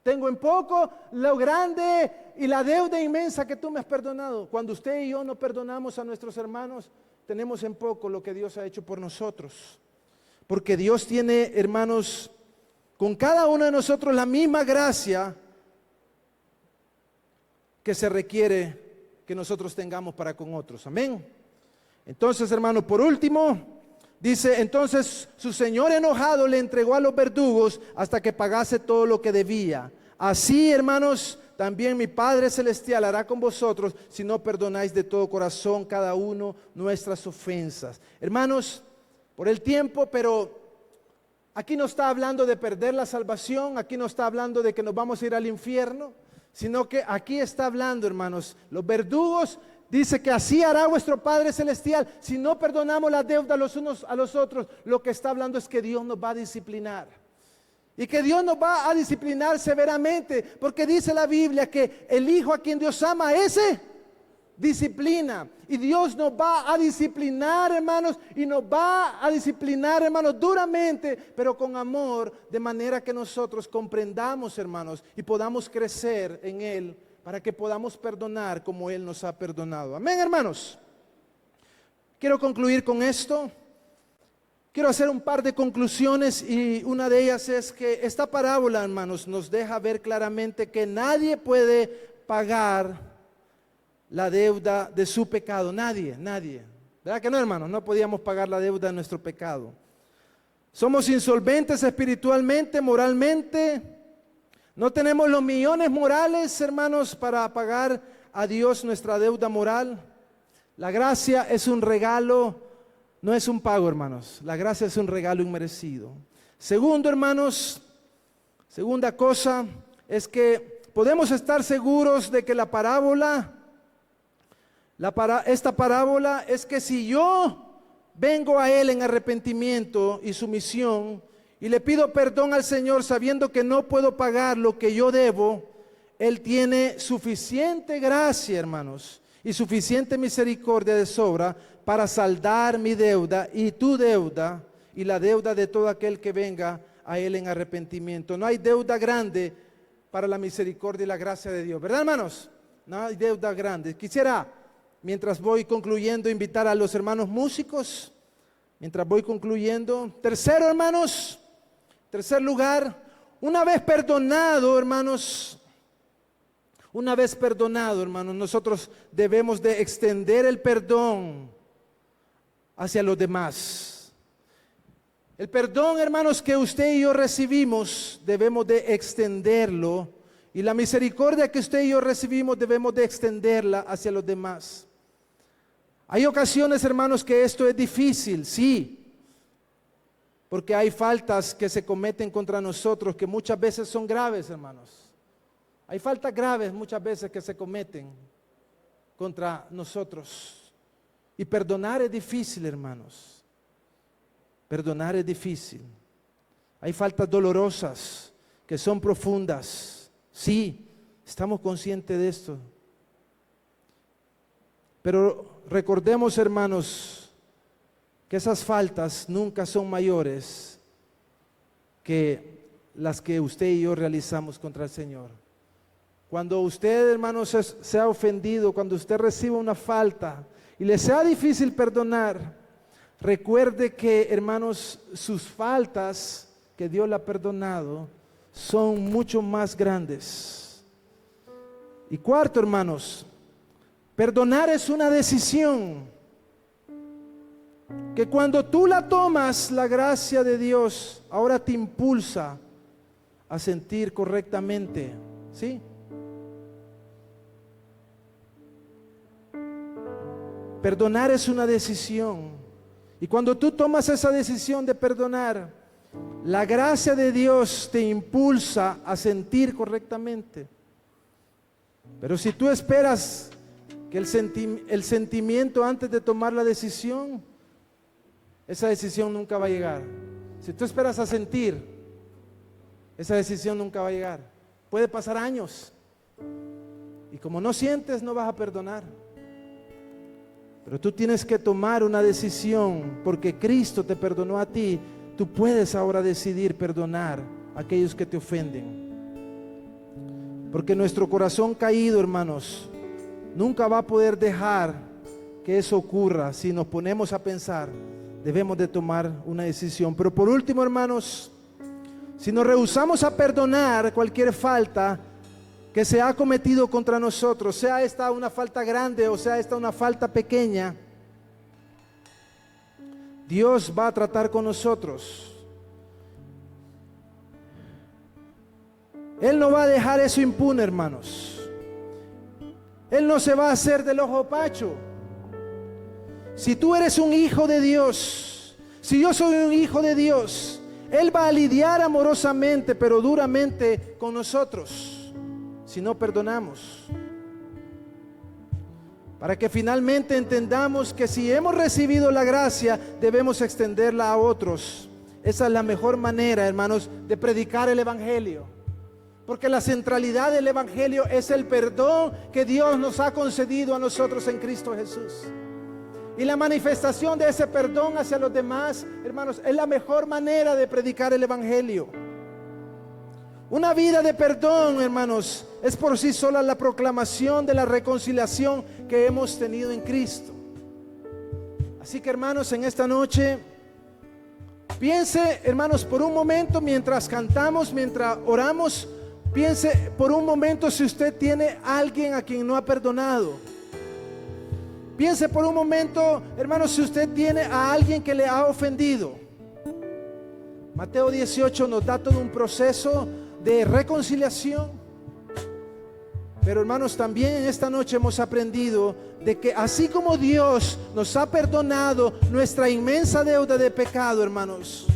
Tengo en poco lo grande y la deuda inmensa que tú me has perdonado. Cuando usted y yo no perdonamos a nuestros hermanos, tenemos en poco lo que Dios ha hecho por nosotros. Porque Dios tiene, hermanos, con cada uno de nosotros la misma gracia que se requiere que nosotros tengamos para con otros. Amén. Entonces, hermanos, por último, dice, entonces su señor enojado le entregó a los verdugos hasta que pagase todo lo que debía. Así, hermanos, también mi Padre Celestial hará con vosotros si no perdonáis de todo corazón cada uno nuestras ofensas. Hermanos, por el tiempo, pero aquí no está hablando de perder la salvación, aquí no está hablando de que nos vamos a ir al infierno, sino que aquí está hablando, hermanos, los verdugos. Dice que así hará vuestro Padre Celestial si no perdonamos la deuda los unos a los otros. Lo que está hablando es que Dios nos va a disciplinar. Y que Dios nos va a disciplinar severamente. Porque dice la Biblia que el Hijo a quien Dios ama, ese disciplina. Y Dios nos va a disciplinar, hermanos. Y nos va a disciplinar, hermanos, duramente, pero con amor. De manera que nosotros comprendamos, hermanos, y podamos crecer en Él, para que podamos perdonar como Él nos ha perdonado. Amén, hermanos. Quiero concluir con esto. Quiero hacer un par de conclusiones y una de ellas es que esta parábola, hermanos, nos deja ver claramente que nadie puede pagar la deuda de su pecado. Nadie. ¿Verdad que no, hermanos? No podíamos pagar la deuda de nuestro pecado. Somos insolventes espiritualmente, moralmente. No tenemos los millones morales, hermanos, para pagar a Dios nuestra deuda moral. La gracia es un regalo, no es un pago, hermanos. La gracia es un regalo inmerecido. Segundo, hermanos, segunda cosa es que podemos estar seguros de que esta parábola es que si yo vengo a Él en arrepentimiento y sumisión, y le pido perdón al Señor sabiendo que no puedo pagar lo que yo debo, Él tiene suficiente gracia, hermanos, y suficiente misericordia de sobra para saldar mi deuda y tu deuda y la deuda de todo aquel que venga a Él en arrepentimiento. No hay deuda grande para la misericordia y la gracia de Dios, ¿verdad, hermanos? No hay deuda grande. Quisiera, mientras voy concluyendo, invitar a los hermanos músicos, mientras voy concluyendo. Tercero, hermanos. Tercer lugar, una vez perdonado, hermanos, nosotros debemos de extender el perdón hacia los demás. El perdón, hermanos, que usted y yo recibimos, debemos de extenderlo. Y la misericordia que usted y yo recibimos, debemos de extenderla hacia los demás. Hay ocasiones, hermanos, que esto es difícil, sí. Porque hay faltas que se cometen contra nosotros que muchas veces son graves, hermanos. Hay faltas graves muchas veces que se cometen contra nosotros. Y perdonar es difícil, hermanos. Perdonar es difícil. Hay faltas dolorosas que son profundas. Sí, estamos conscientes de esto. Pero recordemos, hermanos, que esas faltas nunca son mayores que las que usted y yo realizamos contra el Señor. Cuando usted, hermanos, se ha ofendido, cuando usted recibe una falta y le sea difícil perdonar, recuerde que, hermanos, sus faltas que Dios le ha perdonado son mucho más grandes. Y cuarto, hermanos, perdonar es una decisión que cuando tú la tomas, la gracia de Dios ahora te impulsa a sentir correctamente, ¿sí? Perdonar es una decisión. Y cuando tú tomas esa decisión de perdonar, la gracia de Dios te impulsa a sentir correctamente. Pero si tú esperas que el sentimiento antes de tomar la decisión, esa decisión nunca va a llegar. Si tú esperas a sentir, esa decisión nunca va a llegar. Puede pasar años y como no sientes, no vas a perdonar. Pero tú tienes que tomar una decisión, porque Cristo te perdonó a ti. Tú puedes ahora decidir perdonar a aquellos que te ofenden. Porque nuestro corazón caído, hermanos, nunca va a poder dejar que eso ocurra. Si nos ponemos a pensar, debemos de tomar una decisión. Pero por último, hermanos, si nos rehusamos a perdonar cualquier falta que se ha cometido contra nosotros, sea esta una falta grande o sea esta una falta pequeña, Dios va a tratar con nosotros. Él no va a dejar eso impune, hermanos. Él no se va a hacer del ojo pacho. Si tú eres un hijo de Dios, si yo soy un hijo de Dios, Él va a lidiar amorosamente, pero duramente con nosotros, si no perdonamos. Para que finalmente entendamos que si hemos recibido la gracia, debemos extenderla a otros. Esa es la mejor manera, hermanos, de predicar el Evangelio. Porque la centralidad del Evangelio es el perdón que Dios nos ha concedido a nosotros en Cristo Jesús. Y la manifestación de ese perdón hacia los demás, hermanos, es la mejor manera de predicar el Evangelio. Una vida de perdón, hermanos, es por sí sola la proclamación de la reconciliación que hemos tenido en Cristo. Así que, hermanos, en esta noche, piense, hermanos, por un momento mientras cantamos, mientras oramos, piense por un momento si usted tiene a alguien a quien no ha perdonado. Piense por un momento, hermanos, si usted tiene a alguien que le ha ofendido. Mateo 18 nos da todo un proceso de reconciliación. Pero, hermanos, también en esta noche hemos aprendido de que así como Dios nos ha perdonado nuestra inmensa deuda de pecado, hermanos,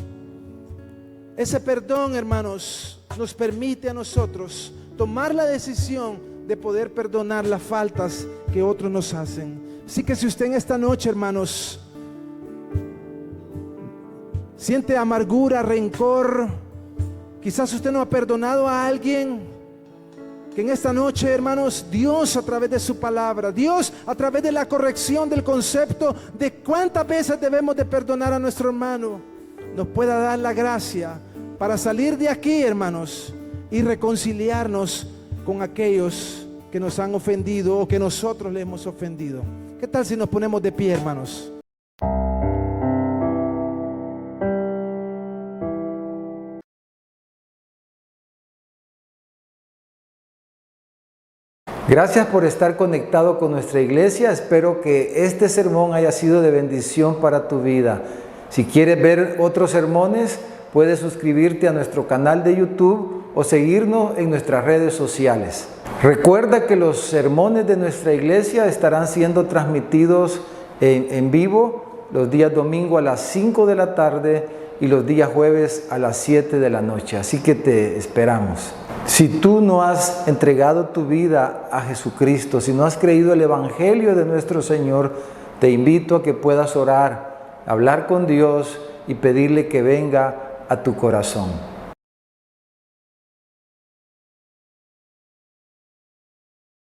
ese perdón, hermanos, nos permite a nosotros tomar la decisión de poder perdonar las faltas que otros nos hacen. Así que si usted en esta noche, hermanos, siente amargura, rencor, quizás usted no ha perdonado a alguien, que en esta noche, hermanos, Dios a través de su palabra, Dios a través de la corrección del concepto de cuántas veces debemos de perdonar a nuestro hermano, nos pueda dar la gracia para salir de aquí, hermanos, y reconciliarnos con aquellos que nos han ofendido o que nosotros le hemos ofendido. ¿Qué tal si nos ponemos de pie, hermanos? Gracias por estar conectado con nuestra iglesia. Espero que este sermón haya sido de bendición para tu vida. Si quieres ver otros sermones, puedes suscribirte a nuestro canal de YouTube o seguirnos en nuestras redes sociales. Recuerda que los sermones de nuestra iglesia estarán siendo transmitidos en vivo los días domingo a las 5 de la tarde y los días jueves a las 7 de la noche. Así que te esperamos. Si tú no has entregado tu vida a Jesucristo, si no has creído el Evangelio de nuestro Señor, te invito a que puedas orar, hablar con Dios y pedirle que venga a tu corazón.